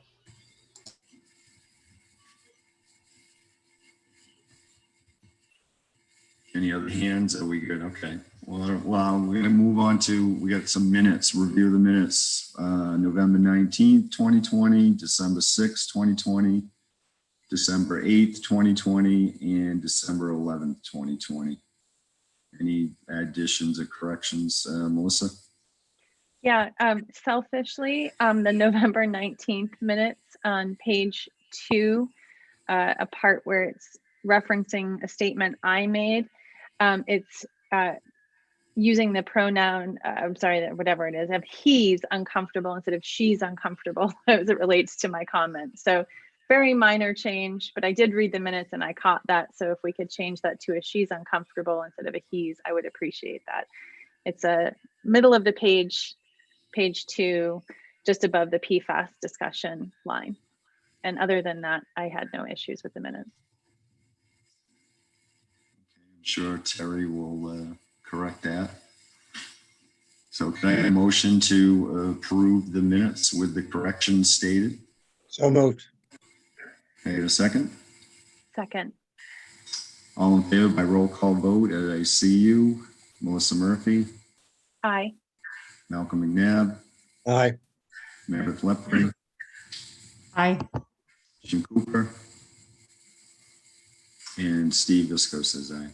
Any other hands? Are we good? Okay. Well, we're gonna move on to, we got some minutes, review the minutes. November 19th, 2020, December 6th, 2020, December 8th, 2020, and December 11th, 2020. Any additions or corrections, Melissa? Yeah, selfishly, the November 19th minutes on page 2, a part where it's referencing a statement I made. It's using the pronoun, I'm sorry, whatever it is, of he's uncomfortable instead of she's uncomfortable as it relates to my comment. So very minor change, but I did read the minutes and I caught that. So if we could change that to a she's uncomfortable instead of a he's, I would appreciate that. It's a middle of the page, page 2, just above the PFAS discussion line. And other than that, I had no issues with the minutes. I'm sure Terry will correct that. So can I have a motion to approve the minutes with the corrections stated? So moved. Can I get a second? Second. All in favor by roll call vote, as I see you. Melissa Murphy, Aye. Malcolm McNabb, Aye. Meredith Lepre, Aye. Jim Cooper, and Steve Visco says aye.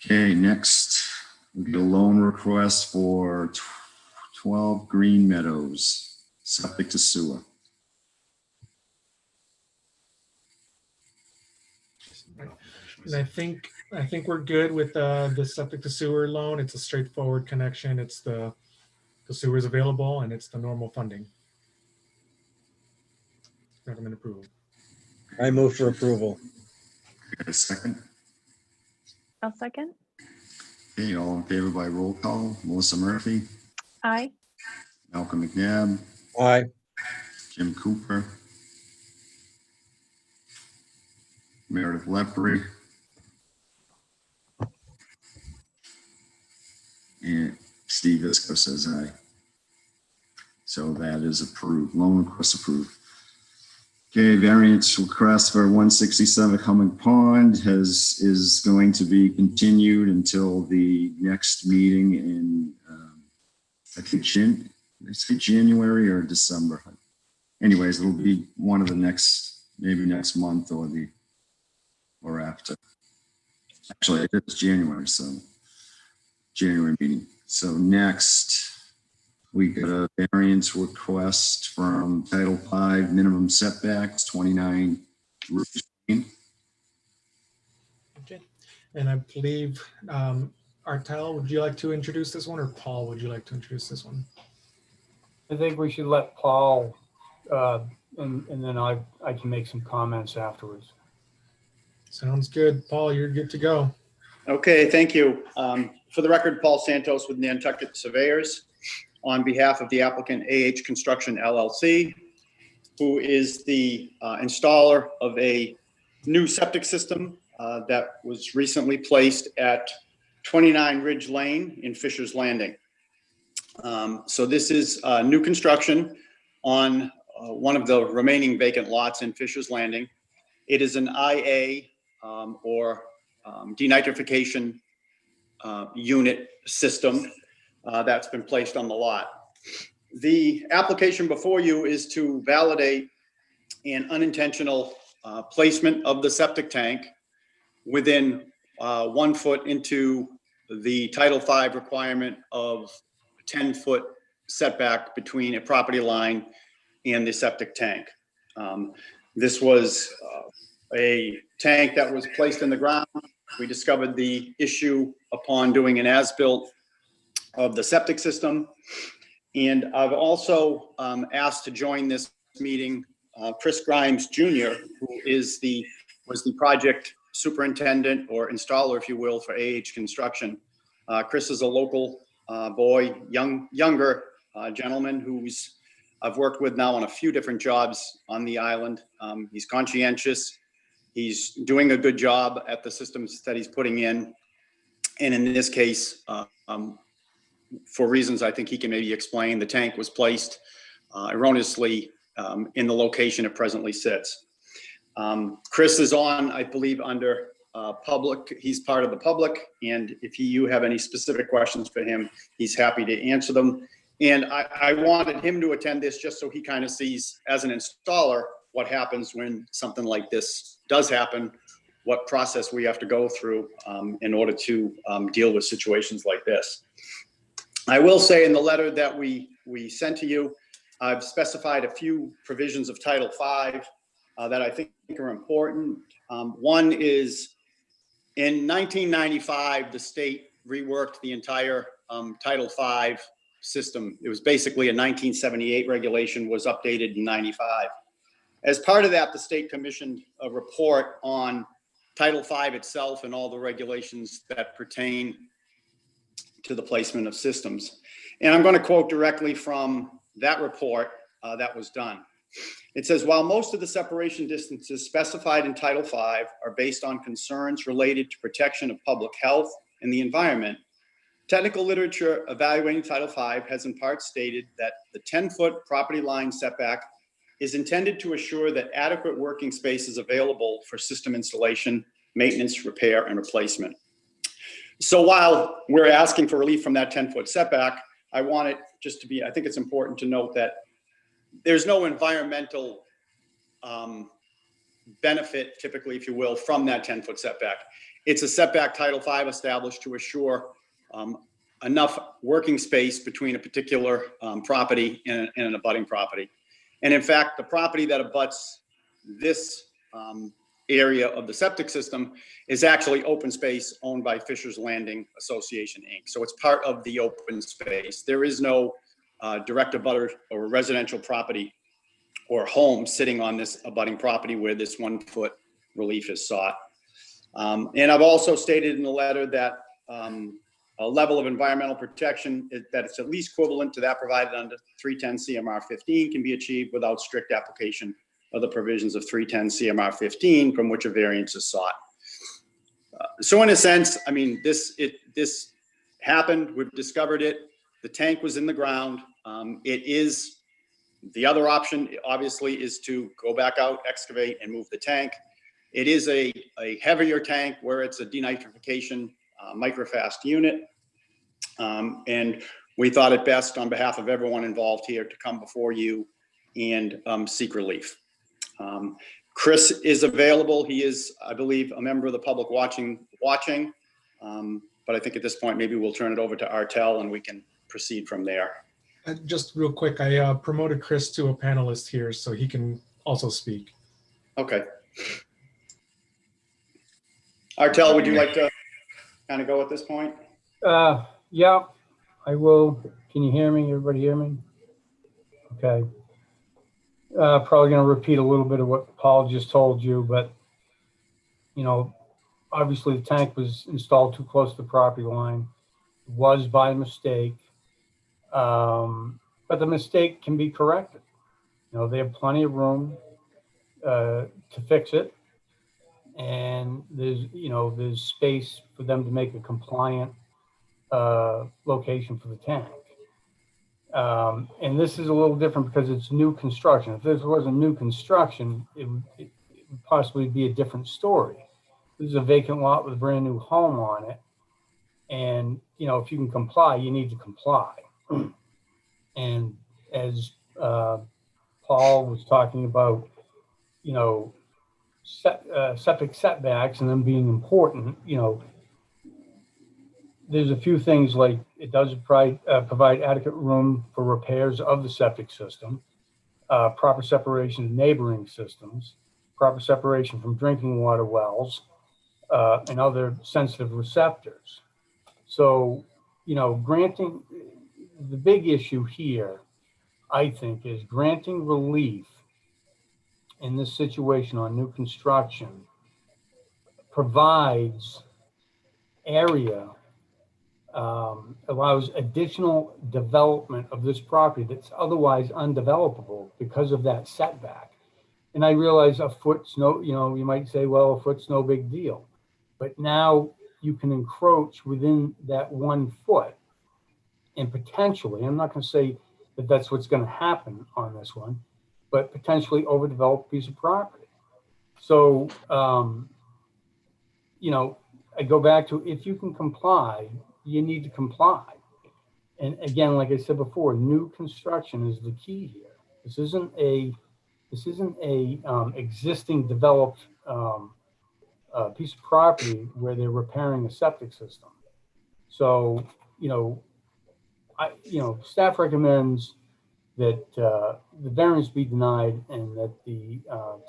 Okay, next, we get a loan request for 12 Green Meadows, septic to sewer. And I think we're good with the septic to sewer loan. It's a straightforward connection. It's the sewer is available and it's the normal funding. Recommend approval. I move for approval. Got a second? I'll second. Okay, all in favor by roll call. Melissa Murphy, Aye. Malcolm McNabb, Aye. Jim Cooper, Meredith Lepre, and Steve Visco says aye. So that is approved. Loan request approved. Okay, variance request for 167 Humming Pond is going to be continued until the next meeting in I think January or December. Anyways, it'll be one of the next, maybe next month or after. Actually, it's January, so January meeting. So next, we got a variance request from Title V minimum setbacks, 29 Rouge Lane. Okay. And I believe Artel, would you like to introduce this one, or Paul, would you like to introduce this one? I think we should let Paul, and then I can make some comments afterwards. Sounds good. Paul, you're good to go. Okay, thank you. For the record, Paul Santos with Nantucket Surveyors on behalf of the applicant AH Construction LLC, who is the installer of a new septic system that was recently placed at 29 Ridge Lane in Fisher's Landing. So this is new construction on one of the remaining vacant lots in Fisher's Landing. It is an IA or denitrification unit system that's been placed on the lot. The application before you is to validate an unintentional placement of the septic tank within 1 foot into the Title V requirement of 10-foot setback between a property line and the septic tank. This was a tank that was placed in the ground. We discovered the issue upon doing an as-built of the septic system. And I've also asked to join this meeting Chris Grimes Jr., who was the project superintendent or installer, if you will, for AH Construction. Chris is a local boy, younger gentleman who's I've worked with now on a few different jobs on the island. He's conscientious. He's doing a good job at the systems that he's putting in. And in this case, for reasons I think he can maybe explain, the tank was placed erroneously in the location it presently sits. Chris is on, I believe, under public. He's part of the public, and if you have any specific questions for him, he's happy to answer them. And I wanted him to attend this just so he kind of sees, as an installer, what happens when something like this does happen, what process we have to go through in order to deal with situations like this. I will say in the letter that we sent to you, I've specified a few provisions of Title V that I think are important. One is in 1995, the state reworked the entire Title V system. It was basically a 1978 regulation, was updated in 95. As part of that, the state commissioned a report on Title V itself and all the regulations that pertain to the placement of systems. And I'm going to quote directly from that report that was done. It says, while most of the separation distances specified in Title V are based on concerns related to protection of public health and the environment, technical literature evaluating Title V has in part stated that the 10-foot property line setback is intended to assure that adequate working space is available for system installation, maintenance, repair, and replacement. So while we're asking for relief from that 10-foot setback, I want it just to be, I think it's important to note that there's no environmental benefit, typically, if you will, from that 10-foot setback. It's a setback Title V established to assure enough working space between a particular property and an abutting property. And in fact, the property that abuts this area of the septic system is actually open space owned by Fisher's Landing Association, Inc. So it's part of the open space. There is no direct abutter or residential property or home sitting on this abutting property where this 1-foot relief is sought. And I've also stated in the letter that a level of environmental protection that it's at least equivalent to that provided under 310 CMR 15 can be achieved without strict application of the provisions of 310 CMR 15 from which a variance is sought. So in a sense, I mean, this happened, we've discovered it, the tank was in the ground. It is, the other option obviously is to go back out, excavate and move the tank. It is a heavier tank where it's a denitrification microfast unit. And we thought it best on behalf of everyone involved here to come before you and seek relief. Chris is available. He is, I believe, a member of the public watching. But I think at this point, maybe we'll turn it over to Artel and we can proceed from there. Just real quick, I promoted Chris to a panelist here so he can also speak. Okay. Artel, would you like to kind of go at this point? Yeah, I will. Can you hear me? Everybody hear me? Okay. Probably going to repeat a little bit of what Paul just told you, but, you know, obviously the tank was installed too close to the property line. It was by mistake, but the mistake can be corrected. You know, they have plenty of room to fix it. And there's space for them to make a compliant location for the tank. And this is a little different because it's new construction. If this was a new construction, it would possibly be a different story. This is a vacant lot with a brand new home on it. And, you know, if you can comply, you need to comply. And as Paul was talking about, you know, septic setbacks and them being important, you know, there's a few things like it does provide adequate room for repairs of the septic system, proper separation of neighboring systems, proper separation from drinking water wells, and other sensitive receptors. So, you know, granting, the big issue here, I think, is granting relief in this situation on new construction provides area, allows additional development of this property that's otherwise undevelopable because of that setback. And I realize a foot's no, you know, you might say, well, a foot's no big deal. But now you can encroach within that 1 foot and potentially, I'm not going to say that that's what's going to happen on this one, but potentially overdevelop a piece of property. So, you know, I go back to, if you can comply, you need to comply. And again, like I said before, new construction is the key here. This isn't a existing developed piece of property where they're repairing a septic system. So, you know, staff recommends that the variance be denied and that the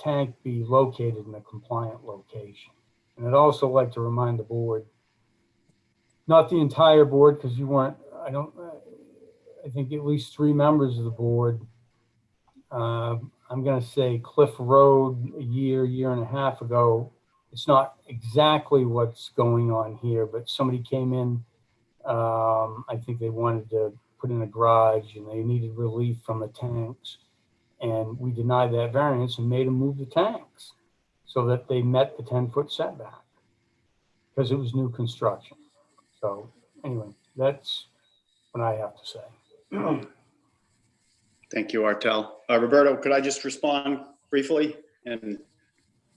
tank be located in a compliant location. And I'd also like to remind the board, not the entire board, because you weren't, I think at least 3 members of the board. I'm going to say Cliff Road a year and a half ago. It's not exactly what's going on here, but somebody came in. I think they wanted to put in a garage and they needed relief from the tanks. And we denied that variance and made them move the tanks so that they met the 10-foot setback because it was new construction. So anyway, that's what I have to say. Thank you, Artel. Roberto, could I just respond briefly? And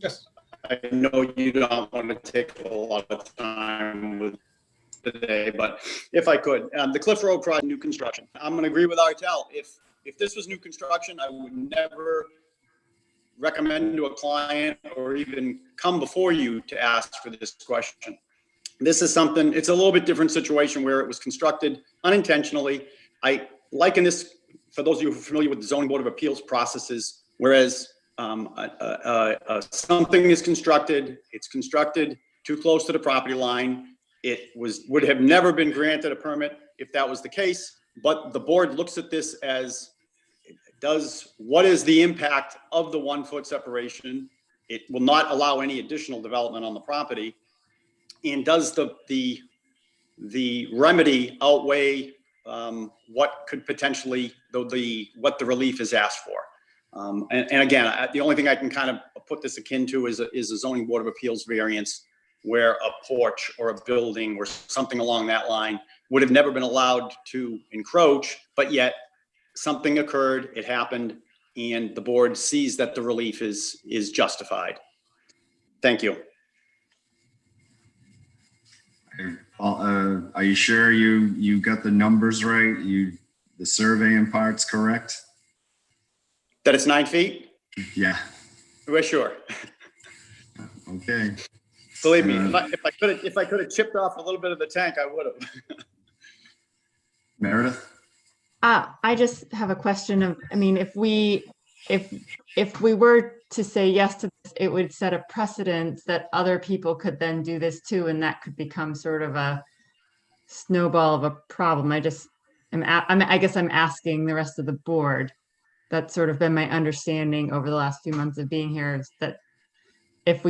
Yes. I know you don't want to take a lot of time with today, but if I could, the Cliff Road project, new construction. I'm going to agree with Artel. If this was new construction, I would never recommend to a client or even come before you to ask for this question. This is something, it's a little bit different situation where it was constructed unintentionally. I liken this, for those of you who are familiar with the zoning board of appeals processes, whereas something is constructed, it's constructed too close to the property line. It would have never been granted a permit if that was the case, but the board looks at this as what is the impact of the 1-foot separation? It will not allow any additional development on the property. And does the remedy outweigh what could potentially, what the relief is asked for? And again, the only thing I can kind of put this akin to is a zoning board of appeals variance where a porch or a building or something along that line would have never been allowed to encroach, but yet something occurred, it happened, and the board sees that the relief is justified. Thank you. Are you sure you got the numbers right? The surveying part's correct? That it's 9 feet? Yeah. We're sure. Okay. Believe me, if I could have chipped off a little bit of the tank, I would have. Meredith? I just have a question of, I mean, if we were to say yes to this, it would set a precedent that other people could then do this too, and that could become sort of a snowball of a problem. I guess I'm asking the rest of the board. That's sort of been my understanding over the last few months of being here, is that if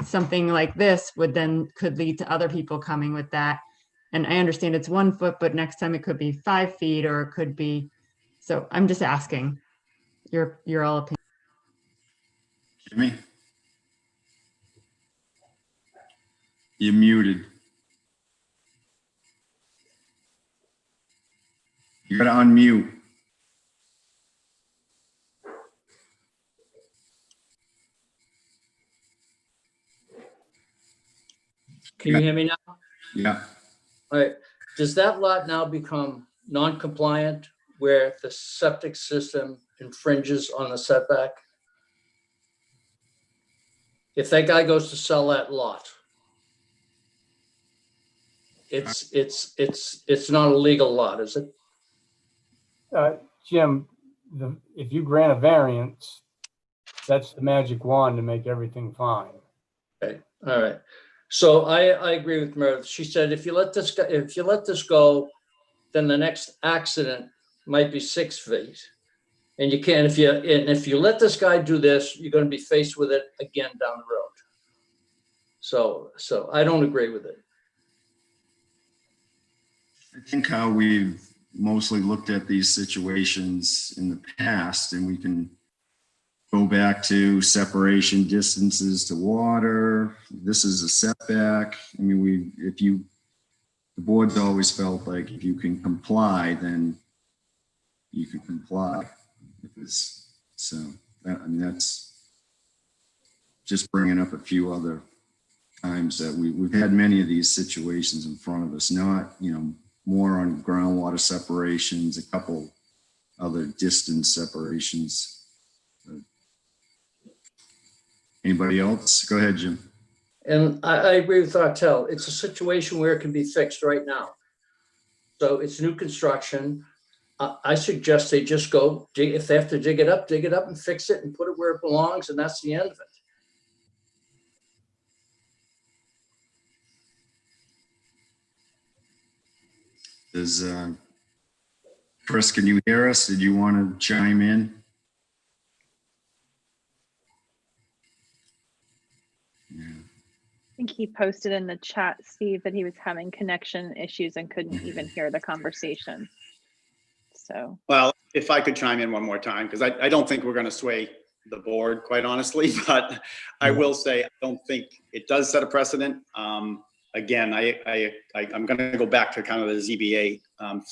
something like this could lead to other people coming with that. And I understand it's 1 foot, but next time it could be 5 feet, or it could be, so I'm just asking your all opinion. Jimmy? You're muted. You gotta unmute. Can you hear me now? Yeah. All right. Does that lot now become non-compliant where the septic system infringes on the setback? If that guy goes to sell that lot, it's not a legal lot, is it? Jim, if you grant a variance, that's the magic wand to make everything fine. Okay, all right. So I agree with Meredith. She said if you let this go, then the next accident might be 6 feet, and you can't. If you let this guy do this, you're going to be faced with it again down the road. So I don't agree with it. I think how we've mostly looked at these situations in the past, and we can go back to separation distances to water. This is a setback. I mean, the board's always felt like if you can comply, then you can comply. That's just bringing up a few other times that we've had many of these situations in front of us, not, more on groundwater separations, a couple other distance separations. Anybody else? Go ahead, Jim. And I agree with Artel. It's a situation where it can be fixed right now. So it's new construction. I suggest they just go dig, if they have to dig it up and fix it and put it where it belongs, and that's the end of it. Does Chris, can you hear us? Did you want to chime in? Yeah. I think he posted in the chat, Steve, that he was having connection issues and couldn't even hear the conversation. So, Well, if I could chime in one more time, because I don't think we're going to sway the board, quite honestly, but I will say I don't think it does set a precedent. Again, I'm going to go back to kind of the ZBA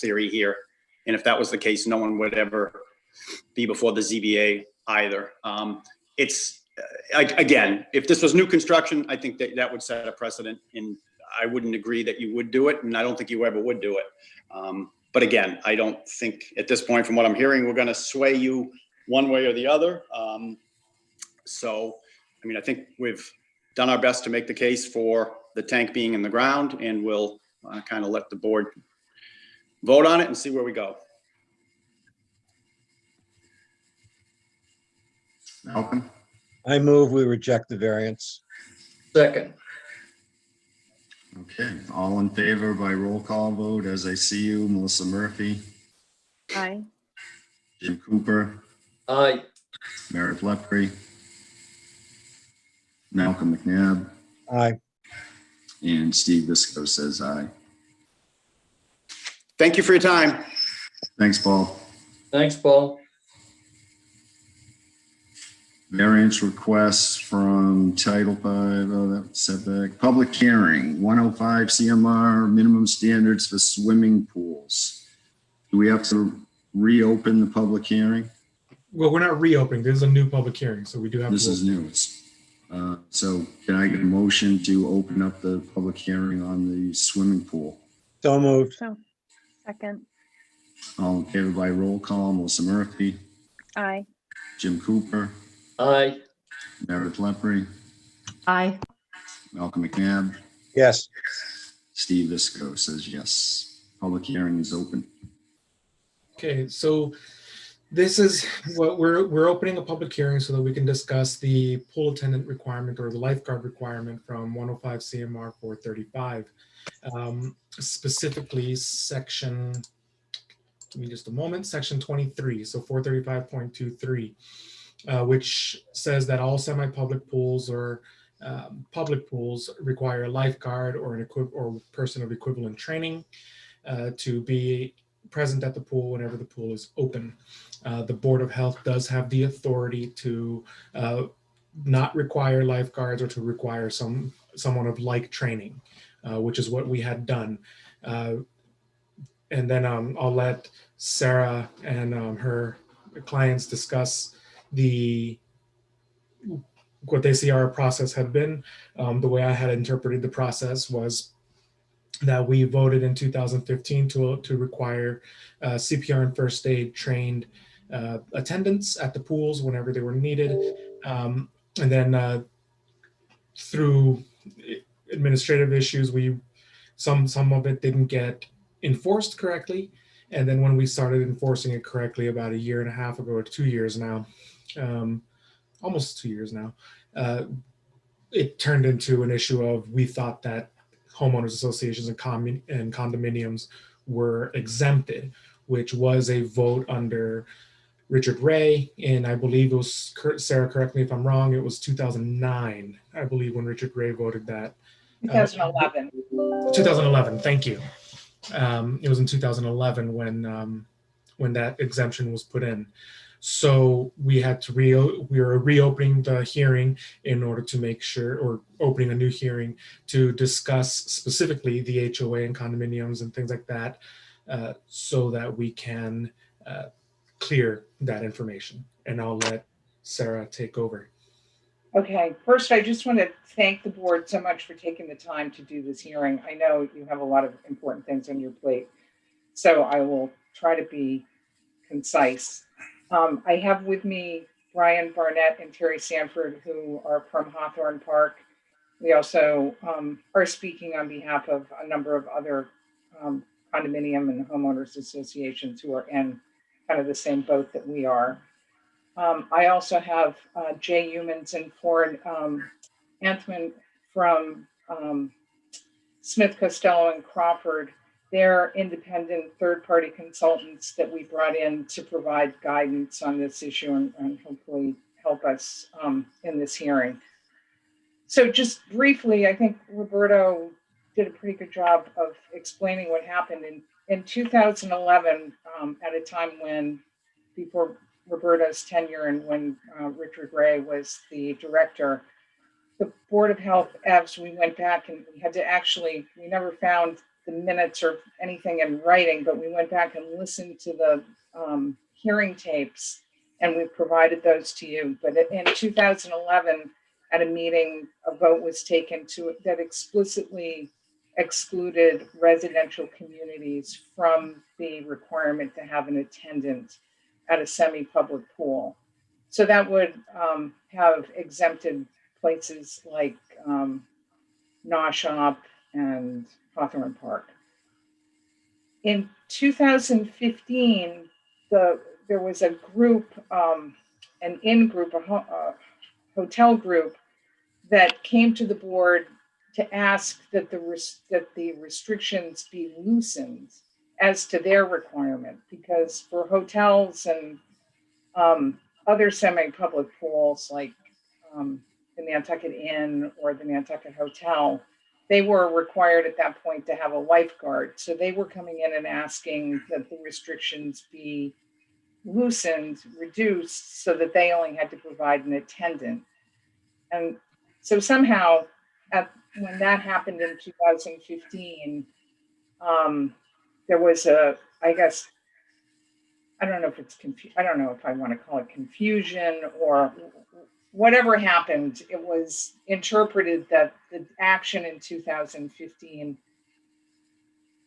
theory here. And if that was the case, no one would ever be before the ZBA either. Again, if this was new construction, I think that would set a precedent, and I wouldn't agree that you would do it, and I don't think you ever would do it. But again, I don't think at this point, from what I'm hearing, we're going to sway you one way or the other. I think we've done our best to make the case for the tank being in the ground, and we'll kind of let the board vote on it and see where we go. Malcolm? I move we reject the variance. Second. Okay, all in favor by roll call vote, as I see you, Melissa Murphy, aye. Jim Cooper, Aye. Meredith Lepre, Malcolm McNabb, Aye. and Steve Visco says aye. Thank you for your time. Thanks, Paul. Thanks, Paul. Variance requests from Title V, that's setback. Public hearing, 105 CMR, minimum standards for swimming pools. Do we have to reopen the public hearing? Well, we're not reopening. This is a new public hearing, so we do have. This is new. So can I get a motion to open up the public hearing on the swimming pool? So moved. So, second, All in favor by roll call, Melissa Murphy, aye. Jim Cooper, Aye. Meredith Lepre, Aye. Malcolm McNabb, Yes. Steve Visco says yes. Public hearing is open. Okay, so this is what we're opening a public hearing so that we can discuss the pool attendant requirement or the lifeguard requirement from 105 CMR 435. Specifically section, give me just a moment, section 23, so 435.23. Which says that all semi-public pools or public pools require a lifeguard or or person of equivalent training to be present at the pool whenever the pool is open. The Board of Health does have the authority to not require lifeguards or to require someone of like training, which is what we had done. And then I'll let Sarah and her clients discuss what they see our process had been. The way I had interpreted the process was that we voted in 2015 to require CPR and first aid trained attendants at the pools whenever they were needed. And then through administrative issues, some of it didn't get enforced correctly. And then when we started enforcing it correctly about a year and a half ago, or 2 years now, almost 2 years now, it turned into an issue of we thought that homeowners associations and condominiums were exempted, which was a vote under Richard Ray. And I believe it was, Sarah, correct me if I'm wrong, it was 2009, I believe, when Richard Ray voted that. 2011. 2011, thank you. It was in 2011 when that exemption was put in. So we had to we were reopening the hearing in order to make sure, or opening a new hearing to discuss specifically the HOA and condominiums and things like that, so that we can clear that information. And I'll let Sarah take over. Okay, first, I just want to thank the board so much for taking the time to do this hearing. I know you have a lot of important things on your plate, so I will try to be concise. I have with me Brian Barnett and Terry Sanford, who are from Hawthorne Park. We also are speaking on behalf of a number of other condominium and homeowners associations who are in kind of the same boat that we are. I also have Jay Humans and Ford Anthman from Smith, Costello, and Crawford. They're independent third-party consultants that we brought in to provide guidance on this issue and hopefully help us in this hearing. So just briefly, I think Roberto did a pretty good job of explaining what happened in 2011, at a time when, before Roberto's tenure and when Richard Ray was the director, the Board of Health EVs, we went back and we had to actually, we never found the minutes or anything in writing, but we went back and listened to the hearing tapes and we provided those to you. But in 2011, at a meeting, a vote was taken that explicitly excluded residential communities from the requirement to have an attendant at a semi-public pool. So that would have exempted places like Gnaw Shop and Hawthorne Park. In 2015, there was a group, an in-group, a hotel group that came to the board to ask that the restrictions be loosened as to their requirement, because for hotels and other semi-public pools like the Nantucket Inn or the Nantucket Hotel, they were required at that point to have a lifeguard. So they were coming in and asking that the restrictions be loosened, reduced, so that they only had to provide an attendant. And so somehow, when that happened in 2015, there was I guess, I don't know if it's I don't know if I want to call it confusion or whatever happened. It was interpreted that the action in 2015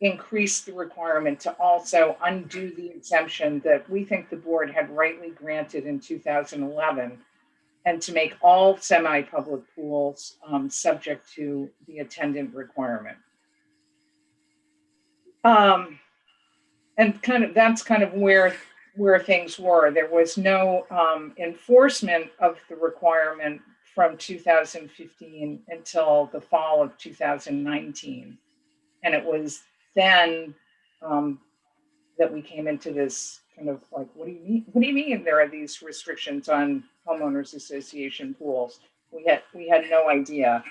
increased the requirement to also undo the exemption that we think the board had rightly granted in 2011, and to make all semi-public pools subject to the attendant requirement. And that's kind of where things were. There was no enforcement of the requirement from 2015 until the fall of 2019. And it was then that we came into this kind of like, what do you mean? What do you mean there are these restrictions on homeowners association pools? We had no idea.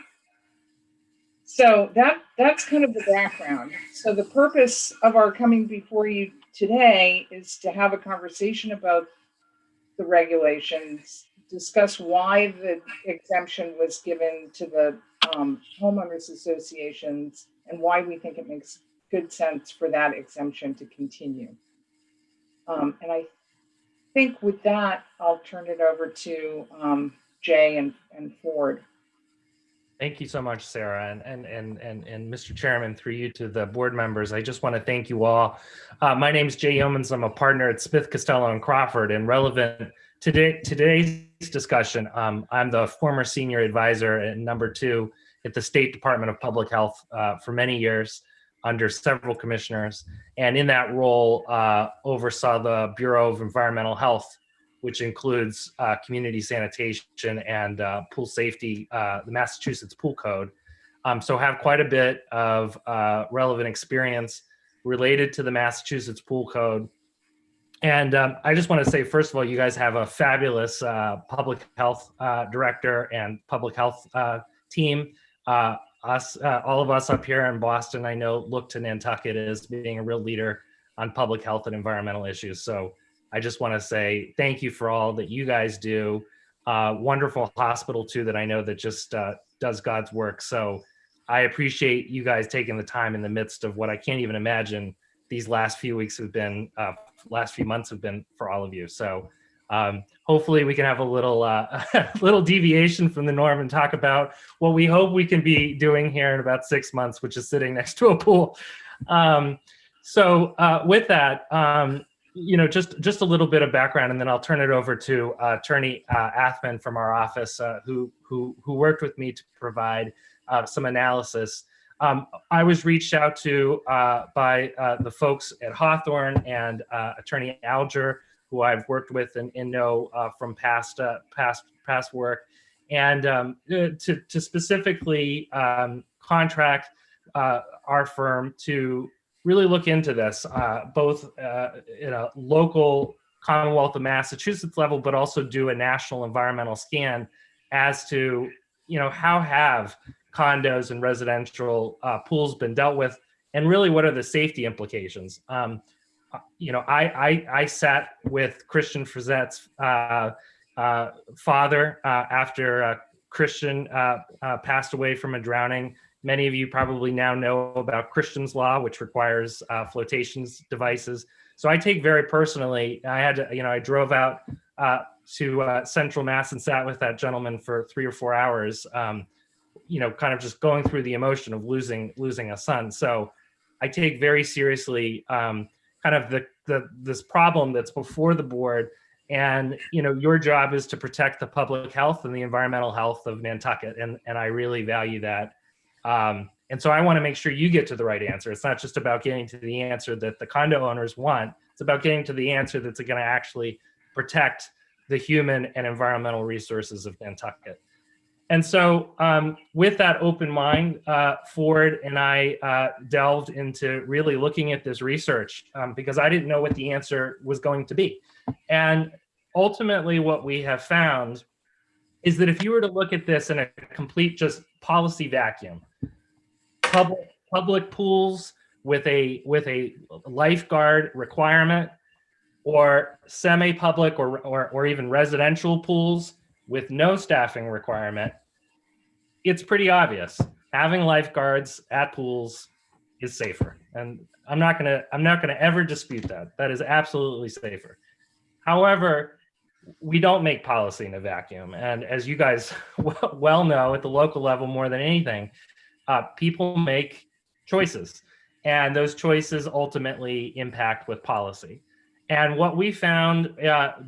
So that's kind of the background. So the purpose of our coming before you today is to have a conversation about the regulations, discuss why the exemption was given to the homeowners associations, and why we think it makes good sense for that exemption to continue. And I think with that, I'll turn it over to Jay and Ford. Thank you so much, Sarah, and Mr. Chairman, through you to the board members. I just want to thank you all. My name is Jay Yeomans. I'm a partner at Smith, Costello, and Crawford. And relevant to today's discussion, I'm the former senior advisor and number 2 at the State Department of Public Health for many years under several commissioners. And in that role, oversaw the Bureau of Environmental Health, which includes community sanitation and pool safety, the Massachusetts Pool Code. So have quite a bit of relevant experience related to the Massachusetts Pool Code. And I just want to say, first of all, you guys have a fabulous public health director and public health team. All of us up here in Boston, I know, look to Nantucket as being a real leader on public health and environmental issues. So I just want to say thank you for all that you guys do. Wonderful hospital too that I know that just does God's work. So I appreciate you guys taking the time in the midst of what I can't even imagine these last few weeks have been, last few months have been for all of you. So hopefully we can have a little little deviation from the norm and talk about what we hope we can be doing here in about 6 months, which is sitting next to a pool. With that, you know, just a little bit of background, and then I'll turn it over to Attorney Athman from our office, who worked with me to provide some analysis. I was reached out to by the folks at Hawthorne and Attorney Alger, who I've worked with and know from past work, and to specifically contract our firm to really look into this, both in a local Commonwealth of Massachusetts level, but also do a national environmental scan as to, you know, how have condos and residential pools been dealt with, and really what are the safety implications. You know, I sat with Christian Frizette's father after Christian passed away from a drowning. Many of you probably now know about Christian's Law, which requires flotations devices. So I take very personally, I had to, you know, I drove out to Central Mass and sat with that gentleman for 3 or 4 hours, you know, kind of just going through the emotion of losing a son. So I take very seriously kind of this problem that's before the board. And, you know, your job is to protect the public health and the environmental health of Nantucket. And I really value that. And so I want to make sure you get to the right answer. It's not just about getting to the answer that the condo owners want. It's about getting to the answer that's going to actually protect the human and environmental resources of Nantucket. And so with that open mind, Ford and I delved into really looking at this research because I didn't know what the answer was going to be. And ultimately what we have found is that if you were to look at this in a complete just policy vacuum, public pools with a lifeguard requirement, or semi-public or even residential pools with no staffing requirement, it's pretty obvious. Having lifeguards at pools is safer. And I'm not gonna ever dispute that. That is absolutely safer. However, we don't make policy in a vacuum. And as you guys well know, at the local level more than anything, people make choices. And those choices ultimately impact with policy. And what we found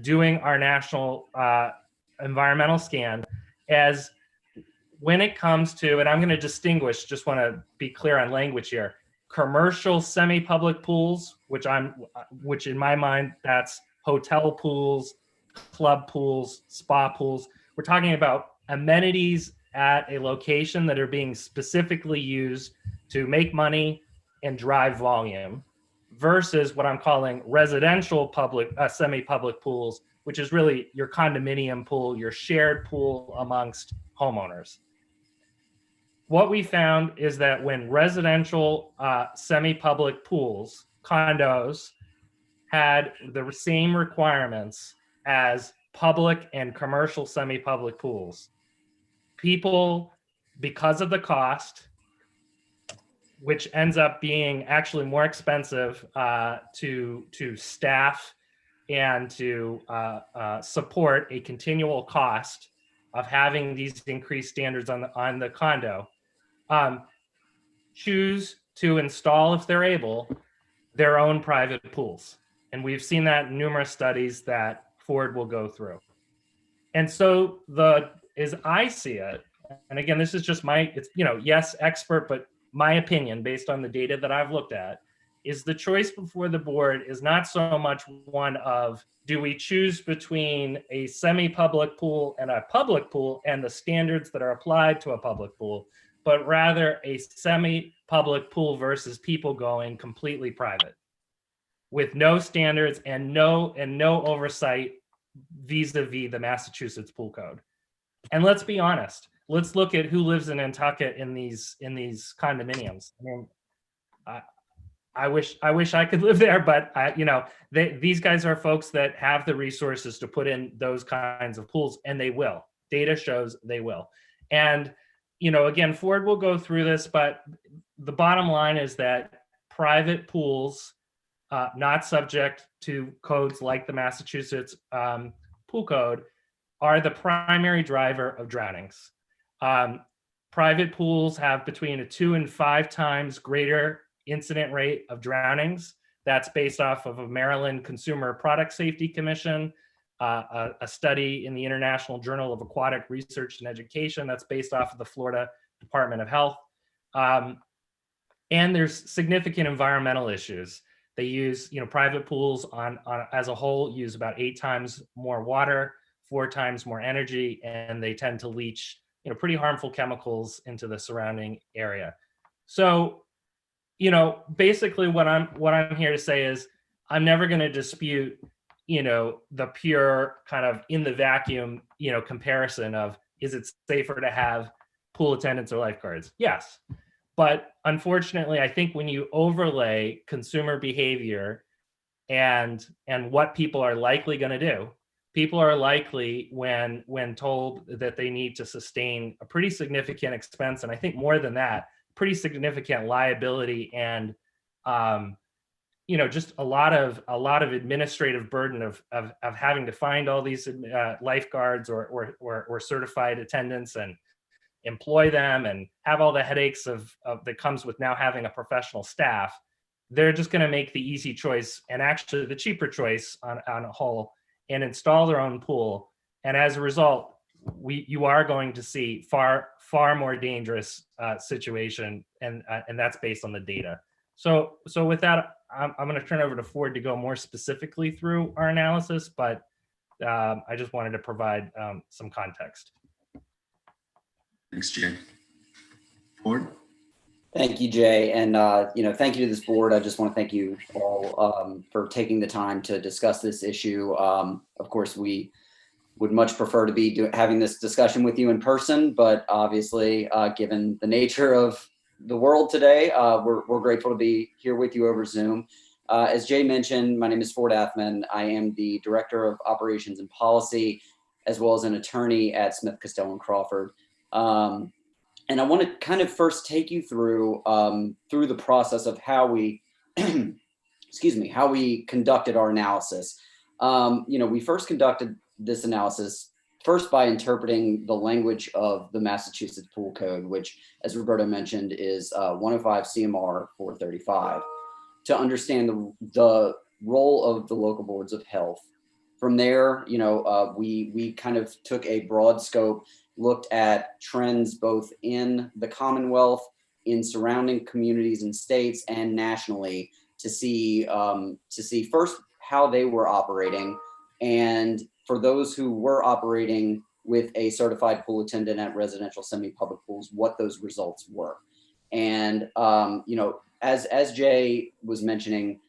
doing our national environmental scan is when it comes to, and I'm going to distinguish, just want to be clear on language here, commercial semi-public pools, which in my mind, that's hotel pools, club pools, spa pools. We're talking about amenities at a location that are being specifically used to make money and drive volume, versus what I'm calling residential public, semi-public pools, which is really your condominium pool, your shared pool amongst homeowners. What we found is that when residential semi-public pools, condos, had the same requirements as public and commercial semi-public pools, people, because of the cost, which ends up being actually more expensive to staff and to support a continual cost of having these increased standards on the condo, choose to install, if they're able, their own private pools. And we've seen that in numerous studies that Ford will go through. And so as I see it, and again, this is just it's, you know, yes, expert, but my opinion based on the data that I've looked at, is the choice before the board is not so much one of, do we choose between a semi-public pool and a public pool and the standards that are applied to a public pool, but rather a semi-public pool versus people going completely private with no standards and no oversight vis-a-vis the Massachusetts Pool Code. And let's be honest, let's look at who lives in Nantucket in these condominiums. I mean, I wish I could live there, but these guys are folks that have the resources to put in those kinds of pools, and they will. Data shows they will. And again, Ford will go through this, but the bottom line is that private pools, not subject to codes like the Massachusetts pool code, are the primary driver of drownings. Private pools have between a 2 and 5 times greater incident rate of drownings. That's based off of a Maryland Consumer Product Safety Commission, a study in the International Journal of Aquatic Research and Education that's based off of the Florida Department of Health. And there's significant environmental issues. They use, private pools on as a whole use about 8 times more water, 4 times more energy, and they tend to leach, pretty harmful chemicals into the surrounding area. So, basically what I'm here to say is I'm never going to dispute, the pure kind of in the vacuum, comparison of, is it safer to have pool attendants or lifeguards? Yes. But unfortunately, I think when you overlay consumer behavior and what people are likely going to do, people are likely, when told that they need to sustain a pretty significant expense, and I think more than that, pretty significant liability and just a lot of administrative burden of having to find all these lifeguards or certified attendants and employ them and have all the headaches of that comes with now having a professional staff. They're just going to make the easy choice, and actually the cheaper choice on a whole, and install their own pool. And as a result, you are going to see far more dangerous situation, and that's based on the data. So with that, I'm going to turn over to Ford to go more specifically through our analysis, but I just wanted to provide some context. Thanks, Jay. Ford? Thank you, Jay. And, thank you to this board. I just want to thank you all for taking the time to discuss this issue. Of course, we would much prefer to be having this discussion with you in person, but obviously, given the nature of the world today, we're grateful to be here with you over Zoom. As Jay mentioned, my name is Ford Athman. I am the Director of Operations and Policy, as well as an attorney at Smith, Costello & Crawford. And I want to kind of first take you through the process of how we, how we conducted our analysis. We first conducted this analysis first by interpreting the language of the Massachusetts Pool Code, which, as Roberto mentioned, is 105 CMR 435, to understand the role of the local boards of health. From there, we kind of took a broad scope, looked at trends both in the Commonwealth, in surrounding communities and states, and nationally to see first how they were operating, and for those who were operating with a certified pool attendant at residential semi-public pools, what those results were. And as Jay was mentioning,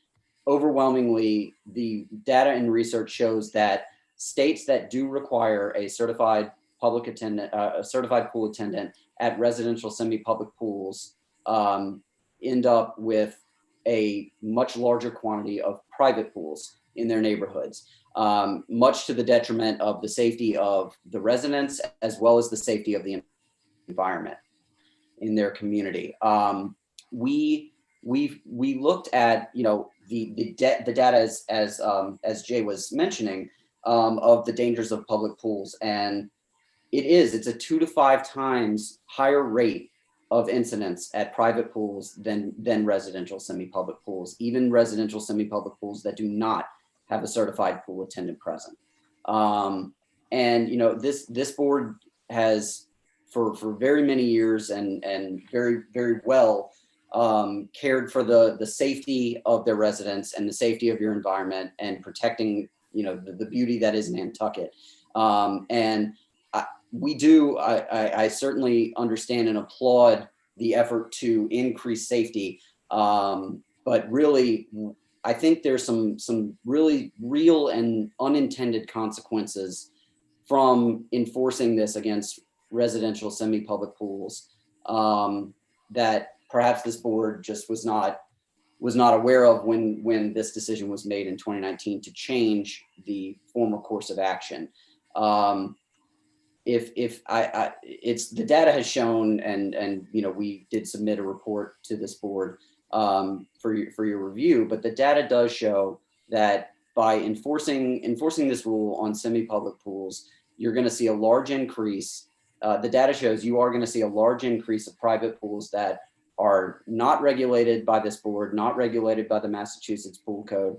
overwhelmingly the data and research shows that states that do require a certified public attendant, a certified pool attendant at residential semi-public pools end up with a much larger quantity of private pools in their neighborhoods, much to the detriment of the safety of the residents as well as the safety of the environment in their community. We looked at the data as Jay was mentioning of the dangers of public pools, and it's a 2 to 5 times higher rate of incidents at private pools than residential semi-public pools, even residential semi-public pools that do not have a certified pool attendant present. This board has for very many years and very, very well cared for the safety of their residents and the safety of your environment and protecting the beauty that is Nantucket. I certainly understand and applaud the effort to increase safety. But really, I think there's some really real and unintended consequences from enforcing this against residential semi-public pools that perhaps this board just was not was not aware of when this decision was made in 2019 to change the former course of action. It's the data has shown, and we did submit a report to this board for your review, but the data does show that by enforcing this rule on semi-public pools, you're going to see a large increase. The data shows you are going to see a large increase of private pools that are not regulated by this board, not regulated by the Massachusetts Pool Code.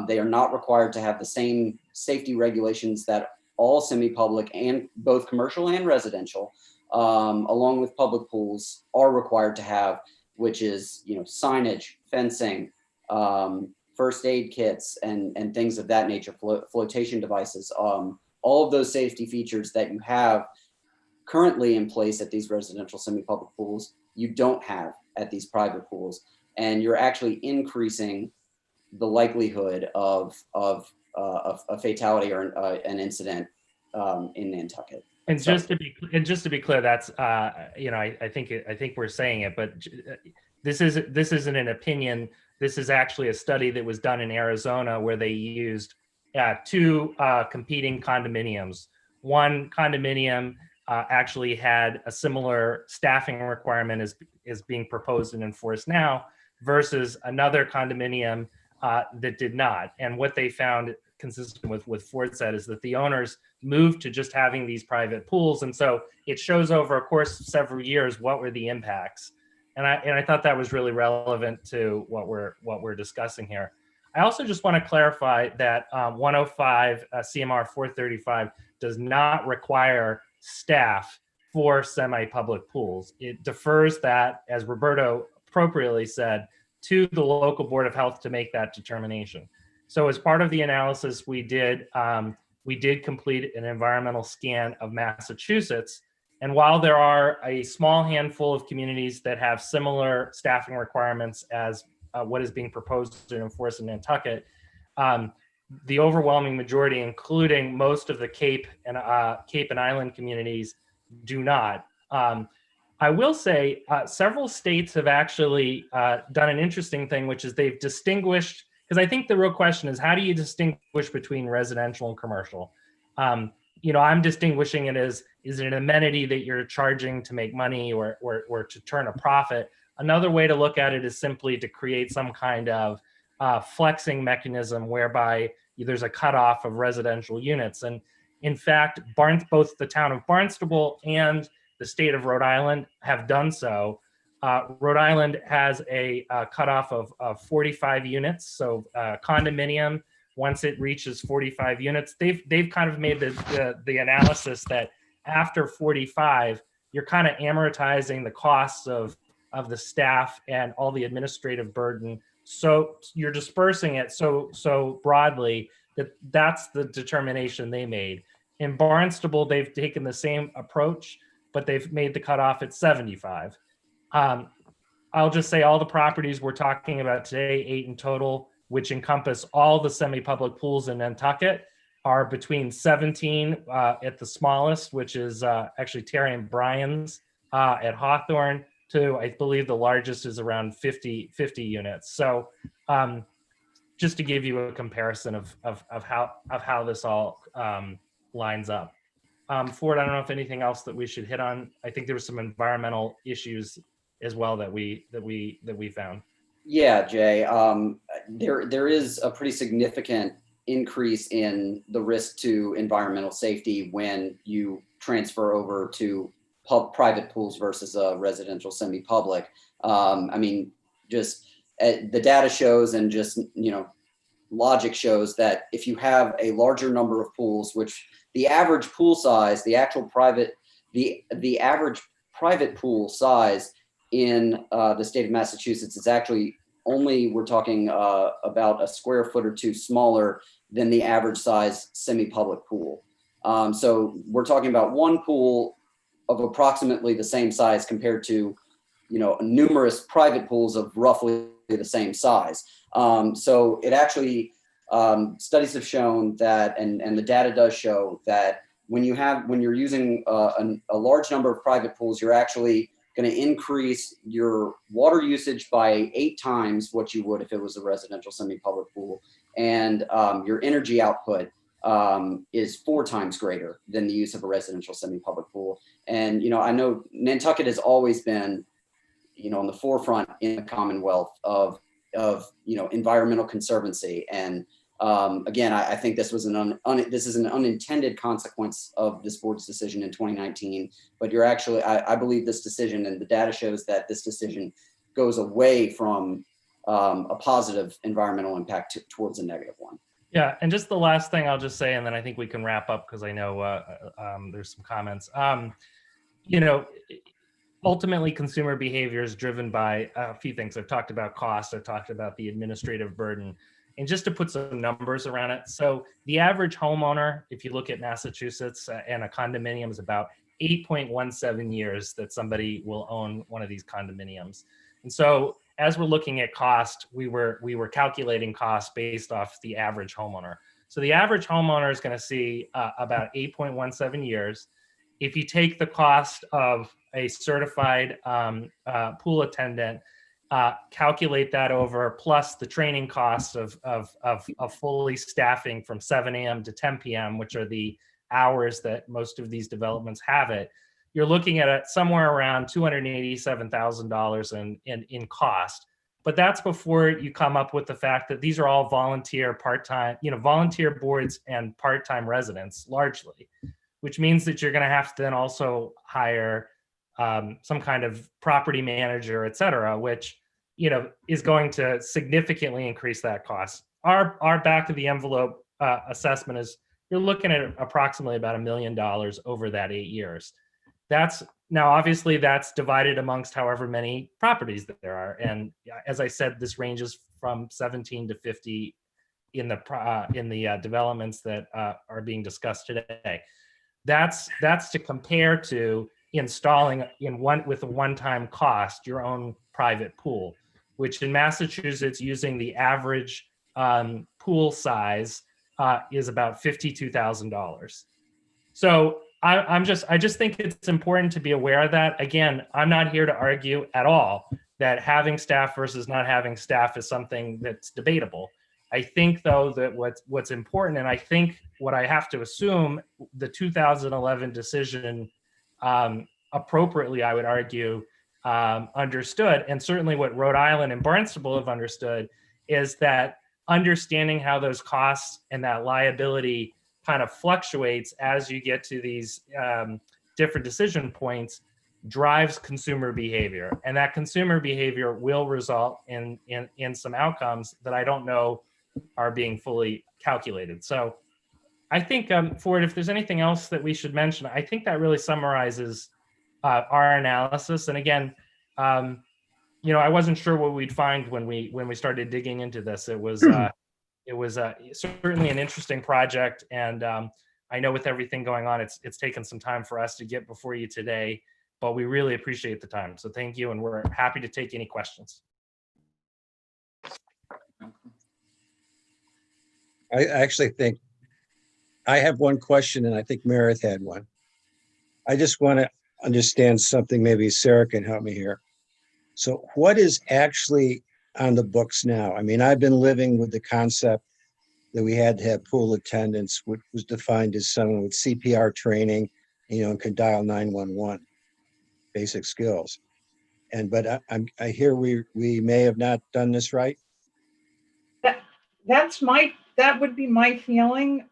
They are not required to have the same safety regulations that all semi-public and both commercial and residential, along with public pools, are required to have, which is signage, fencing, first aid kits, and things of that nature, flotation devices, all of those safety features that you have currently in place at these residential semi-public pools, you don't have at these private pools, and you're actually increasing the likelihood of a fatality or an incident in Nantucket. And just to be clear, that's I think we're saying it, but this isn't an opinion. This is actually a study that was done in Arizona where they used two competing condominiums. One condominium actually had a similar staffing requirement as is being proposed and enforced now, versus another condominium that did not. And what they found, consistent with what Ford said, is that the owners moved to just having these private pools. And so it shows over a course of several years what were the impacts. And I thought that was really relevant to what we're discussing here. I also just want to clarify that 105 CMR 435 does not require staff for semi-public pools. It defers that, as Roberto appropriately said, to the local Board of Health to make that determination. So as part of the analysis we did complete an environmental scan of Massachusetts. And while there are a small handful of communities that have similar staffing requirements as what is being proposed to enforce in Nantucket, the overwhelming majority, including most of the Cape and Island communities, do not. I will say several states have actually done an interesting thing, which is they've distinguished, because I think the real question is, how do you distinguish between residential and commercial? I'm distinguishing it as, is it an amenity that you're charging to make money or to turn a profit? Another way to look at it is simply to create some kind of flexing mechanism whereby there's a cutoff of residential units. And in fact, both the town of Barnstable and the state of Rhode Island have done so. Rhode Island has a cutoff of 45 units. So condominium, once it reaches 45 units, they've kind of made the analysis that after 45, you're kind of amortizing the costs of the staff and all the administrative burden. So you're dispersing it so broadly that's the determination they made. In Barnstable, they've taken the same approach, but they've made the cutoff at 75. I'll just say all the properties we're talking about today, 8 in total, which encompass all the semi-public pools in Nantucket, are between 17 at the smallest, which is actually Terry and Brian's at Hawthorne, to I believe the largest is around 50 units. So just to give you a comparison of how this all lines up. Ford, I don't know if anything else that we should hit on. I think there were some environmental issues as well that we found. Yeah, Jay. There is a pretty significant increase in the risk to environmental safety when you transfer over to private pools versus a residential semi-public. I mean, just the data shows, and just logic shows that if you have a larger number of pools, which the average pool size, the average private pool size in the state of Massachusetts is actually only, we're talking about a square foot or two smaller than the average size semi-public pool. So we're talking about one pool of approximately the same size compared to, numerous private pools of roughly the same size. So it actually, studies have shown that, and the data does show that when you're using a large number of private pools, you're actually going to increase your water usage by 8 times what you would if it was a residential semi-public pool. And your energy output is 4 times greater than the use of a residential semi-public pool. And, I know Nantucket has always been, on the forefront in the Commonwealth of environmental conservancy. And again, I think this was this is an unintended consequence of this board's decision in 2019, but you're actually, I believe this decision, and the data shows that this decision goes away from a positive environmental impact towards a negative one. Yeah, and just the last thing I'll just say, and then I think we can wrap up because I know there's some comments. Ultimately, consumer behavior is driven by a few things. I've talked about cost. I've talked about the administrative burden. And just to put some numbers around it, so the average homeowner, if you look at Massachusetts and a condominium, is about 8.17 years that somebody will own one of these condominiums. And so as we're looking at cost, we were calculating cost based off the average homeowner. So the average homeowner is going to see about 8.17 years. If you take the cost of a certified pool attendant, calculate that over plus the training costs of fully staffing from 7 a.m. to 10 p.m., which are the hours that most of these developments have it, you're looking at somewhere around $287,000 in cost. But that's before you come up with the fact that these are all volunteer, part-time, volunteer boards and part-time residents largely, which means that you're going to have to then also hire some kind of property manager, et cetera, which is going to significantly increase that cost. Our back of the envelope assessment is you're looking at approximately about $1 million over that 8 years. Now, obviously, that's divided amongst however many properties that there are. And as I said, this ranges from 17 to 50 in the developments that are being discussed today. That's to compare to installing with a one-time cost your own private pool, which in Massachusetts, using the average pool size, is about $52,000. So I just think it's important to be aware of that. Again, I'm not here to argue at all that having staff versus not having staff is something that's debatable. I think, though, that what's important, and I think what I have to assume, the 2011 decision appropriately, I would argue, understood, and certainly what Rhode Island and Barnstable have understood, is that understanding how those costs and that liability kind of fluctuates as you get to these different decision points drives consumer behavior. And that consumer behavior will result in some outcomes that I don't know are being fully calculated. So I think, Ford, if there's anything else that we should mention, I think that really summarizes our analysis. And again, I wasn't sure what we'd find when we started digging into this. It was certainly an interesting project, and I know with everything going on, it's taken some time for us to get before you today, but we really appreciate the time. So thank you, and we're happy to take any questions. I actually think I have one question, and I think Meredith had one. I just want to understand something. Maybe Sarah can help me here. So what is actually on the books now? I mean, I've been living with the concept that we had to have pool attendants, which was defined as someone with CPR training, and could dial 911, basic skills. But I hear we may have not done this right. That would be my feeling,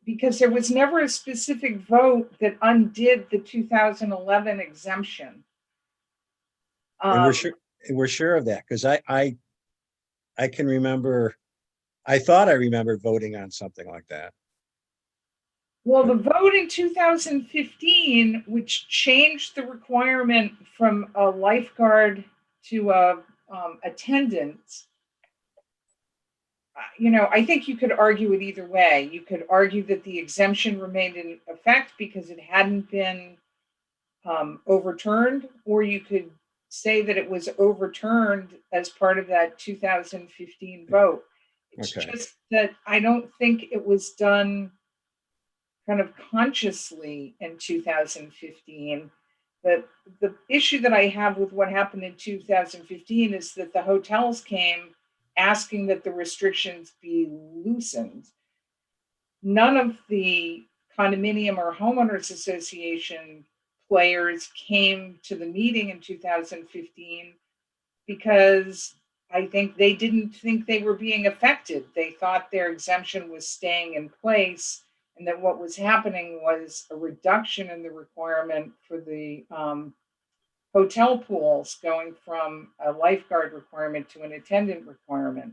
because there was never a specific vote that undid the 2011 exemption. And we're sure of that, because I can remember, I thought I remembered voting on something like that. Well, the vote in 2015, which changed the requirement from a lifeguard to a attendant, I think you could argue it either way. You could argue that the exemption remained in effect because it hadn't been overturned, or you could say that it was overturned as part of that 2015 vote. It's just that I don't think it was done kind of consciously in 2015. The issue that I have with what happened in 2015 is that the hotels came asking that the restrictions be loosened. None of the condominium or homeowners association players came to the meeting in 2015 because I think they didn't think they were being affected. They thought their exemption was staying in place, and that what was happening was a reduction in the requirement for the hotel pools, going from a lifeguard requirement to an attendant requirement.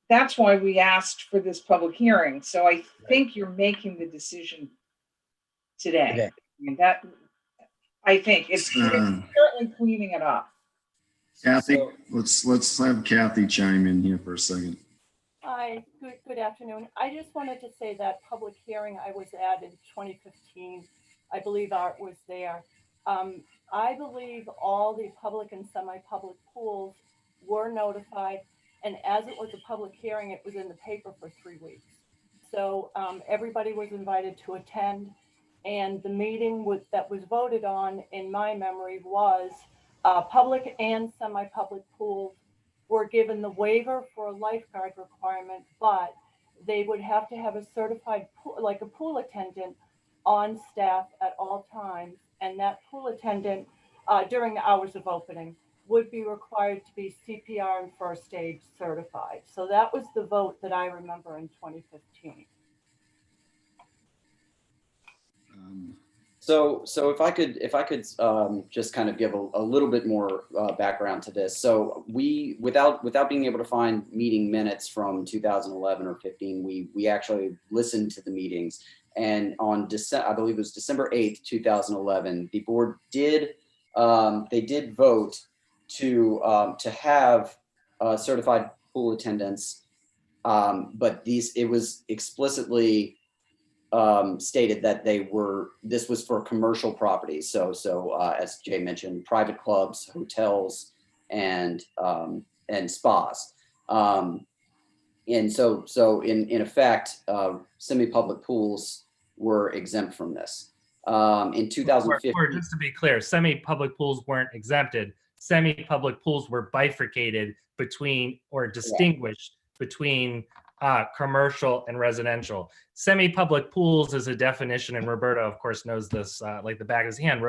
That's why we asked for this public hearing. So I think you're making the decision today. Okay. I mean, that, I think it's certainly cleaning it up. Kathy, So- let's have Kathy chime in here for a second. Hi, good afternoon. I just wanted to say that public hearing I was at in 2015, I believe Art was there. I believe all the public and semi-public pools were notified, and as it was a public hearing, it was in the paper for 3 weeks. So everybody was invited to attend, and the meeting that was voted on, in my memory, was public and semi-public pools were given the waiver for a lifeguard requirement, but they would have to have a certified pool, like a pool attendant, on staff at all times. And that pool attendant, during the hours of opening, would be required to be CPR and first aid certified. So that was the vote that I remember in 2015. So if I could just kind of give a little bit more background to this. So we, without being able to find meeting minutes from 2011 or 15, we actually listened to the meetings. And on I believe it was December 8th, 2011, the board did vote to have certified pool attendants, but it was explicitly stated that this was for commercial properties. So as Jay mentioned, private clubs, hotels, and spas. And so in effect, semi-public pools were exempt from this. In 2015, Or just to be clear, semi-public pools weren't exempted. Semi-public pools were bifurcated between, or distinguished between, commercial and residential. Semi-public pools is a definition, and Roberto, of course, knows this like the back of his hand.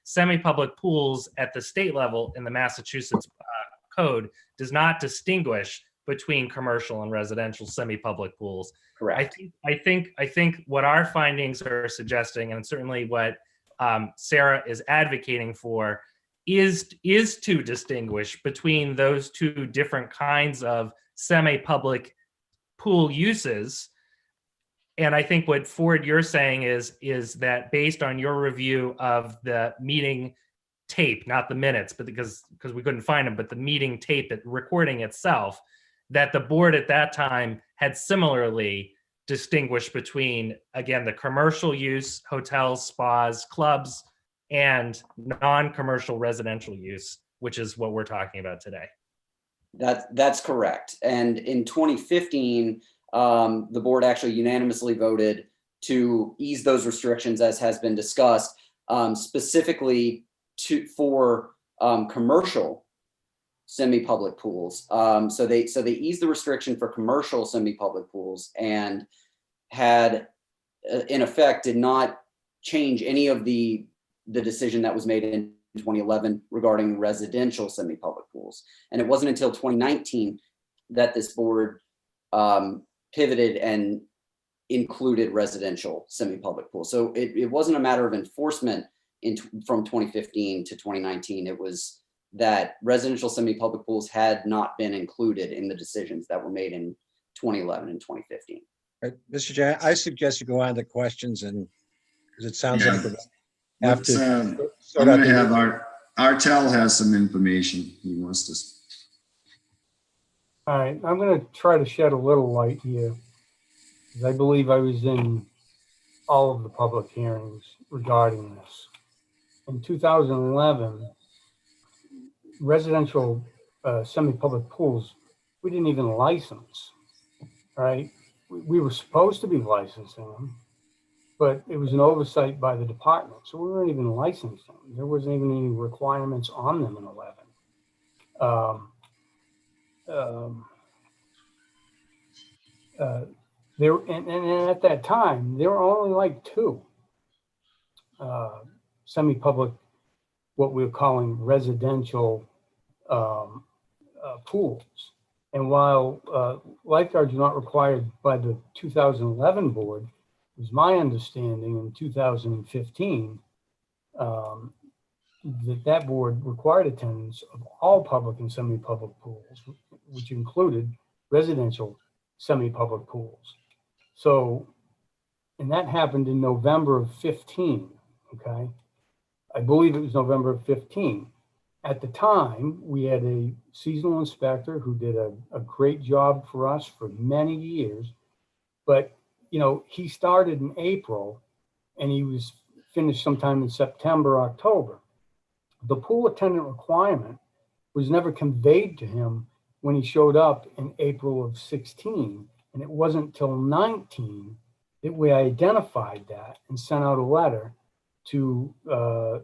Semi-public pools at the state level in the Massachusetts code does not distinguish between commercial and residential semi-public pools. correct. I think what our findings are suggesting, and certainly what Sarah is advocating for, is to distinguish between those two different kinds of semi-public pool uses. And I think what Ford you're saying is that based on your review of the meeting tape, not the minutes, but because we couldn't find them, but the meeting tape, recording itself, that the board at that time had similarly distinguished between, again, the commercial use, hotels, spas, clubs, and non-commercial residential use, which is what we're talking about today. That's correct. And in 2015, the board actually unanimously voted to ease those restrictions, as has been discussed, specifically for commercial semi-public pools. So they eased the restriction for commercial semi-public pools, and had, in effect, did not change any of the decision that was made in 2011 regarding residential semi-public pools. And it wasn't until 2019 that this board pivoted and included residential semi-public pools. So it wasn't a matter of enforcement from 2015 to 2019. It was that residential semi-public pools had not been included in the decisions that were made in 2011 and 2015. Mr. Chair, I suggest you go on to questions, and because it sounds Yeah. like we're gonna have to I'm sort out gonna the- have Artel has some information he wants to. All right, I'm going to try to shed a little light here, because I believe I was in all of the public hearings regarding this. In 2011, residential semi-public pools, we didn't even license, right? We were supposed to be licensing them, but it was an oversight by the department. So we weren't even licensed them. There wasn't even any requirements on them in 11. There and at that time, there were only like 2 semi-public, what we're calling residential pools. And while lifeguards are not required by the 2011 board, it was my understanding in 2015 that board required attendance of all public and semi-public pools, which included residential semi-public pools. So, and that happened in November of 15, okay? I believe it was November of 15. At the time, we had a seasonal inspector who did a great job for us for many years, but you know, he started in April and he was finished sometime in September, October. The pool attendant requirement was never conveyed to him when he showed up in April of 16. And it wasn't till 19 that we identified that and sent out a letter to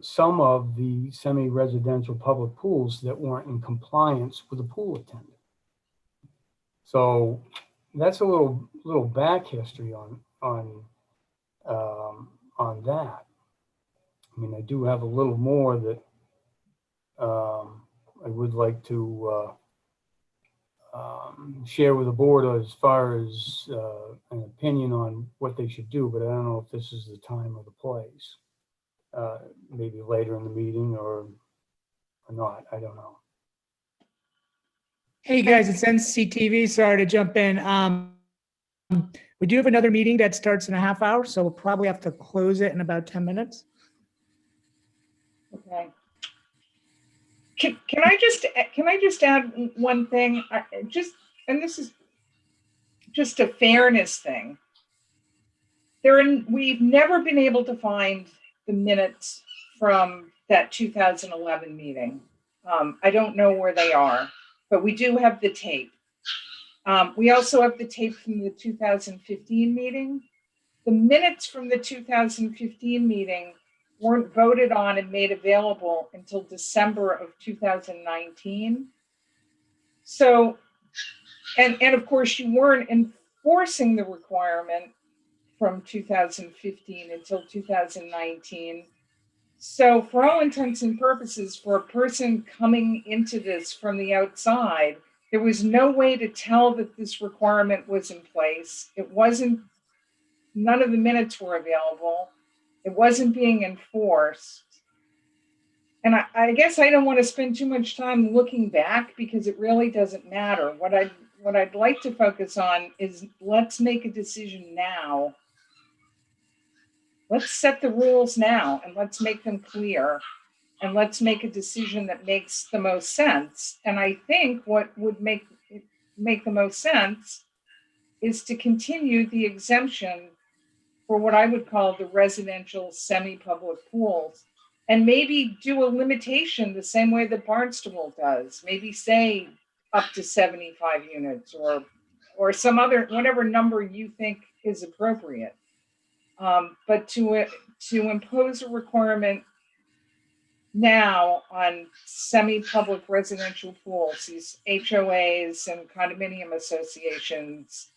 some of the semi-residential public pools that weren't in compliance with the pool attendant. So that's a little back history on that. I mean, I do have a little more that I would like to share with the board as far as an opinion on what they should do, but I don't know if this is the time or the place. Maybe later in the meeting or not, I don't know. Hey guys, it's NCTV. Sorry to jump in. We do have another meeting that starts in a half hour, so we'll probably have to close it in about 10 minutes. Okay. Can I just add one thing? And this is just a fairness thing. We've never been able to find the minutes from that 2011 meeting. I don't know where they are, but we do have the tape. We also have the tape from the 2015 meeting. The minutes from the 2015 meeting weren't voted on and made available until December of 2019. So, and of course you weren't enforcing the requirement from 2015 until 2019. So for all intents and purposes, for a person coming into this from the outside, there was no way to tell that this requirement was in place. None of the minutes were available. It wasn't being enforced. And I guess I don't want to spend too much time looking back because it really doesn't matter. What I'd like to focus on is let's make a decision now. Let's set the rules now and let's make them clear and let's make a decision that makes the most sense. And I think what would make the most sense is to continue the exemption for what I would call the residential semi-public pools, and maybe do a limitation the same way that Barnstable does. Maybe say up to 75 units or some other, whatever number you think is appropriate. But to impose a requirement now on semi-public residential pools, these HOAs and condominium associations,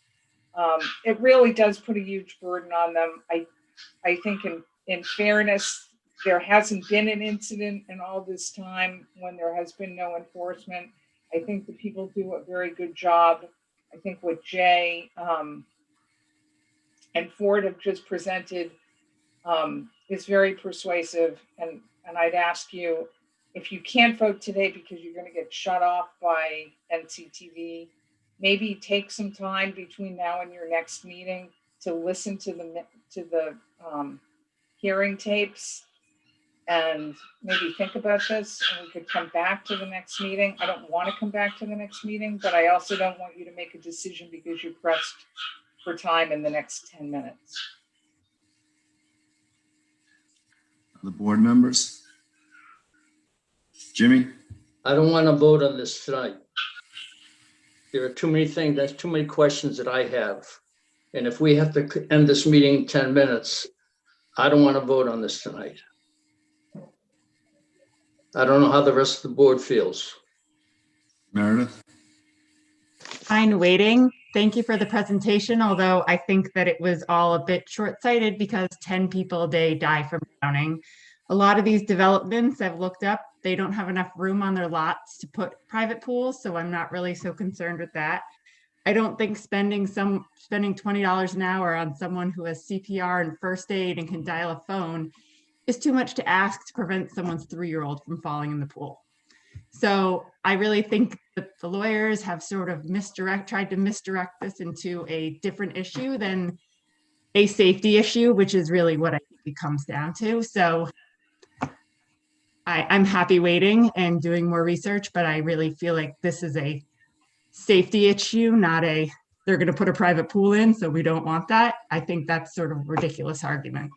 it really does put a huge burden on them. I think in fairness, there hasn't been an incident in all this time when there has been no enforcement. I think the people do a very good job. I think what Jay and Ford have just presented is very persuasive. And I'd ask you, if you can't vote today because you're going to get shut off by NCTV, maybe take some time between now and your next meeting to listen to the hearing tapes and maybe think about this, and we could come back to the next meeting. I don't want to come back to the next meeting, but I also don't want you to make a decision because you're pressed for time in the next 10 minutes. The board members? Jimmy? I don't want to vote on this tonight. There are too many things, there's too many questions that I have. And if we have to end this meeting in 10 minutes, I don't want to vote on this tonight. I don't know how the rest of the board feels. Meredith? Fine waiting. Thank you for the presentation, although I think that it was all a bit short-sighted because 10 people a day die from drowning. A lot of these developments I've looked up, they don't have enough room on their lots to put private pools, so I'm not really so concerned with that. I don't think spending $20 an hour on someone who has CPR and first aid and can dial a phone is too much to ask to prevent someone's 3-year-old from falling in the pool. So I really think that the lawyers have sort of tried to misdirect this into a different issue than a safety issue, which is really what I think it comes down to. So I'm happy waiting and doing more research, but I really feel like this is a safety issue, not a, they're going to put a private pool in, so we don't want that. I think that's sort of a ridiculous argument.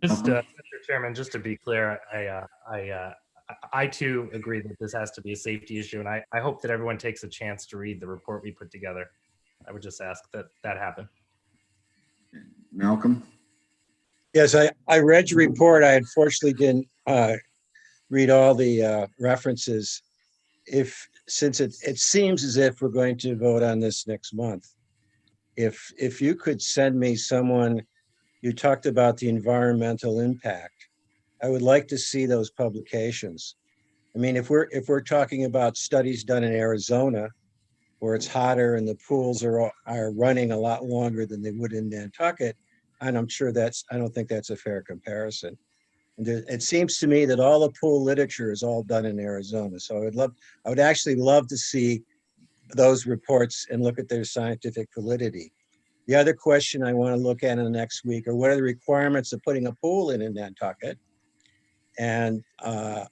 Just, Mr. Chairman, just to be clear, I too agree that this has to be a safety issue, and I hope that everyone takes a chance to read the report we put together. I would just ask that that happen. Malcolm? Yes, I read your report. I unfortunately didn't read all the references. Since it seems as if we're going to vote on this next month, if you could send me someone, you talked about the environmental impact. I would like to see those publications. I mean, if we're talking about studies done in Arizona, where it's hotter and the pools are running a lot longer than they would in Nantucket, and I'm sure I don't think that's a fair comparison. And it seems to me that all the pool literature is all done in Arizona. So I would actually love to see those reports and look at their scientific validity. The other question I want to look at in the next week are what are the requirements of putting a pool in Nantucket? And I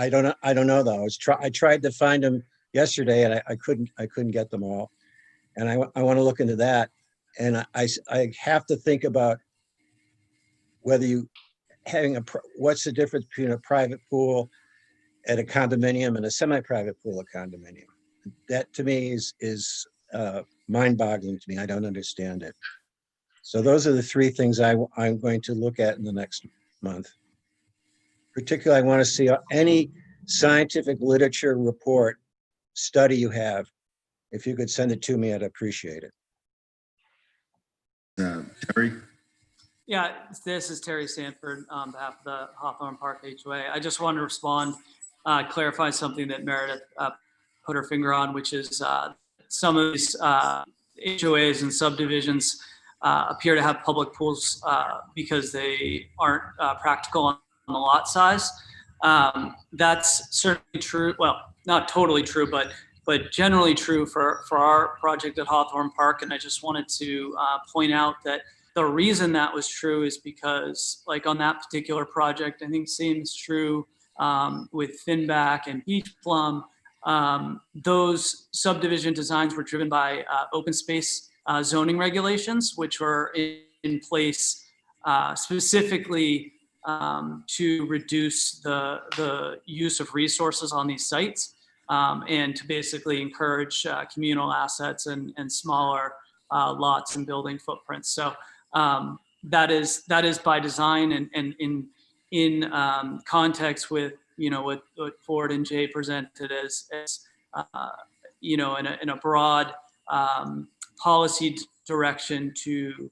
don't know though. I tried to find them yesterday and I couldn't get them all. And I want to look into that. And I have to think about whether you what's the difference between a private pool at a condominium and a semi-private pool at a condominium. That to me is mind-boggling to me. I don't understand it. So those are the three things I'm going to look at in the next month. Particularly, I want to see any scientific literature report study you have. If you could send it to me, I'd appreciate it. Terry? Yeah, this is Terry Sanford on behalf of the Hawthorne Park HOA. I just wanted to respond, clarify something that Meredith put her finger on, which is some of these HOAs and subdivisions appear to have public pools because they aren't practical on the lot size. That's certainly true. Well, not totally true, but generally true for our project at Hawthorne Park. And I just wanted to point out that the reason that was true is because, like on that particular project, I think same is true with Finback and Beach Plum. Those subdivision designs were driven by open space zoning regulations, which were in place specifically to reduce the use of resources on these sites and to basically encourage communal assets and smaller lots and building footprints. So that is by design and in context with what Ford and Jay presented as in a broad policy direction to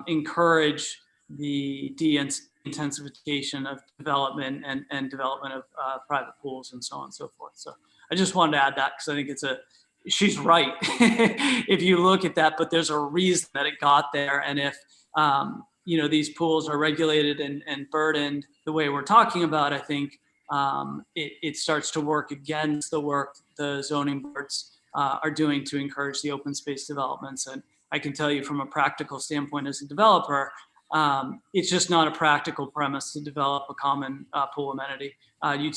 encourage the de-intensification of development and development of private pools and so on and so forth. So I just wanted to add that because I think she's right if you look at that, but there's a reason that it got there. And if these pools are regulated and burdened the way we're talking about, I think it starts to work against the work the zoning boards are doing to encourage the open space developments. And I can tell you from a practical standpoint as a developer, it's just not a practical premise to develop a common pool amenity. You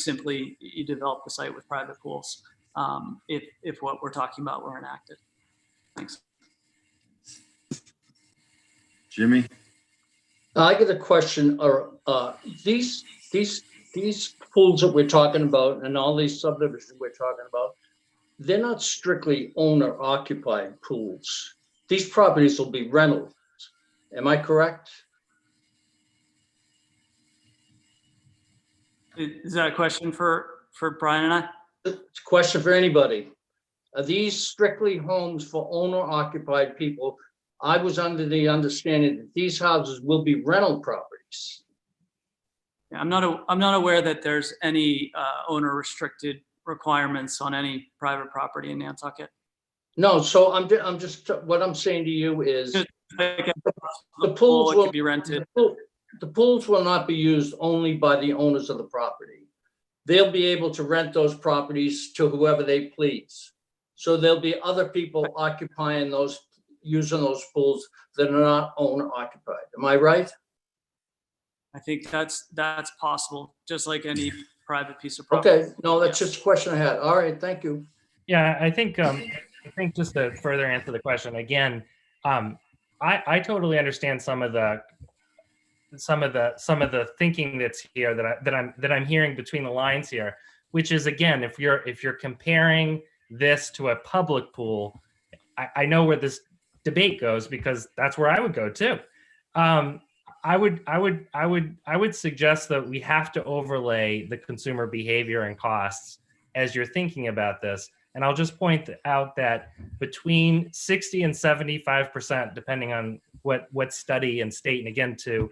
develop the site with private pools if what we're talking about were enacted. Thanks. Jimmy? I get a question. These pools that we're talking about and all these subdivisions we're talking about, they're not strictly owner occupied pools. These properties will be rental. Am I correct? Is that a question for Brian and I? It's a question for anybody. Are these strictly homes for owner occupied people? I was under the understanding that these houses will be rental properties. Yeah, I'm not aware that there's any owner restricted requirements on any private property in Nantucket. No, so I'm just, what I'm saying to you is Like the pools it will could be rented. The pools will not be used only by the owners of the property. They'll be able to rent those properties to whoever they please. So there'll be other people occupying those, using those pools that are not owner occupied. Am I right? I think that's possible, just like any private piece of property. Okay, no, that's just a question I had. All right, thank you. Yeah, I think just to further answer the question again, I totally understand some of the thinking that's here that I'm hearing between the lines here, which is, again, if you're comparing this to a public pool, I know where this debate goes, because that's where I would go too. I would suggest that we have to overlay the consumer behavior and costs as you're thinking about this. And I'll just point out that between 60 and 75%, depending on what study and state, and again, to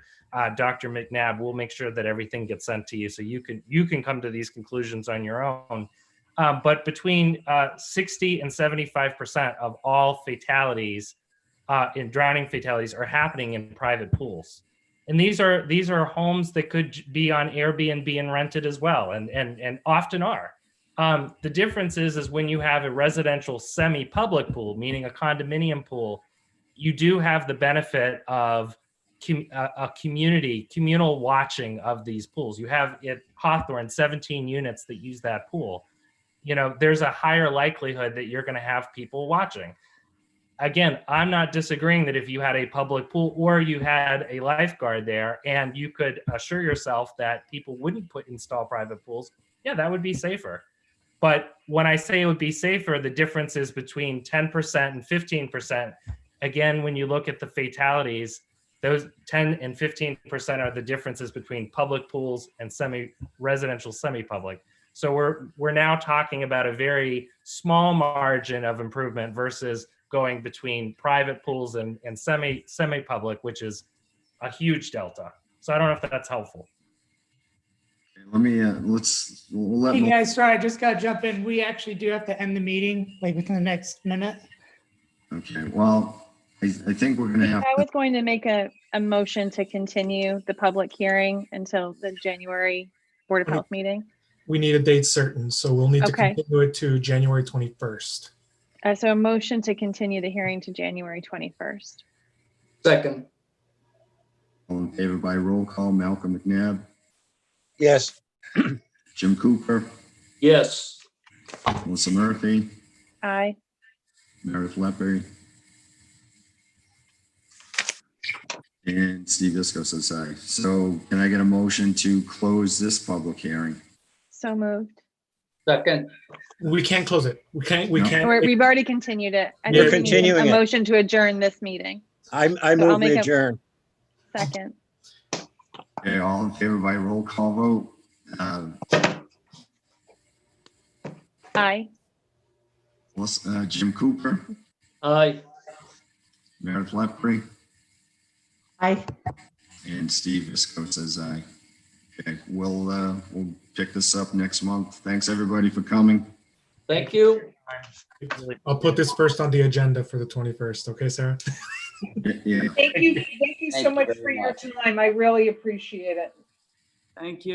Dr. McNabb, we'll make sure that everything gets sent to you so you can come to these conclusions on your own. But between 60 and 75% of all fatalities in drowning fatalities are happening in private pools. And these are homes that could be on Airbnb and rented as well, and often are. The difference is when you have a residential semi-public pool, meaning a condominium pool, you do have the benefit of a communal watching of these pools. You have at Hawthorne 17 units that use that pool. There's a higher likelihood that you're going to have people watching. Again, I'm not disagreeing that if you had a public pool or you had a lifeguard there and you could assure yourself that people wouldn't install private pools, yeah, that would be safer. But when I say it would be safer, the difference is between 10% and 15%. Again, when you look at the fatalities, those 10 and 15% are the differences between public pools and residential semi-public. So we're now talking about a very small margin of improvement versus going between private pools and semi-public, which is a huge delta. So I don't know if that's helpful. Let me, we'll let. Hey guys, sorry, I just got to jump in. We actually do have to end the meeting like within the next minute. Okay, well, I think we're gonna have. I was going to make a motion to continue the public hearing until the January Board of Health meeting. We need a date certain, so we'll need to Okay. continue it to January 21st. So a motion to continue the hearing to January 21st. Second. All in favor by roll call, Malcolm McNabb, Yes. Jim Cooper, Yes. Melissa Murphy, Aye. Meredith Lepre, and Steve Isco says aye. So can I get a motion to close this public hearing? So moved. Second. We can't close it. We can't. We've already continued it. I We're think we need continuing a it. motion to adjourn this meeting. I I'll move make we a- adjourn. Second. Okay, all in favor by roll call vote. Aye. Jim Cooper, Aye. Meredith Lepre, Aye. and Steve Isco says aye. Okay, we'll pick this up next month. Thanks everybody for coming. Thank you. I'll put this first on the agenda for the 21st. Okay, Sarah? Yeah. Thank you so Thank you much very for your much. time. I really appreciate it. Thank you.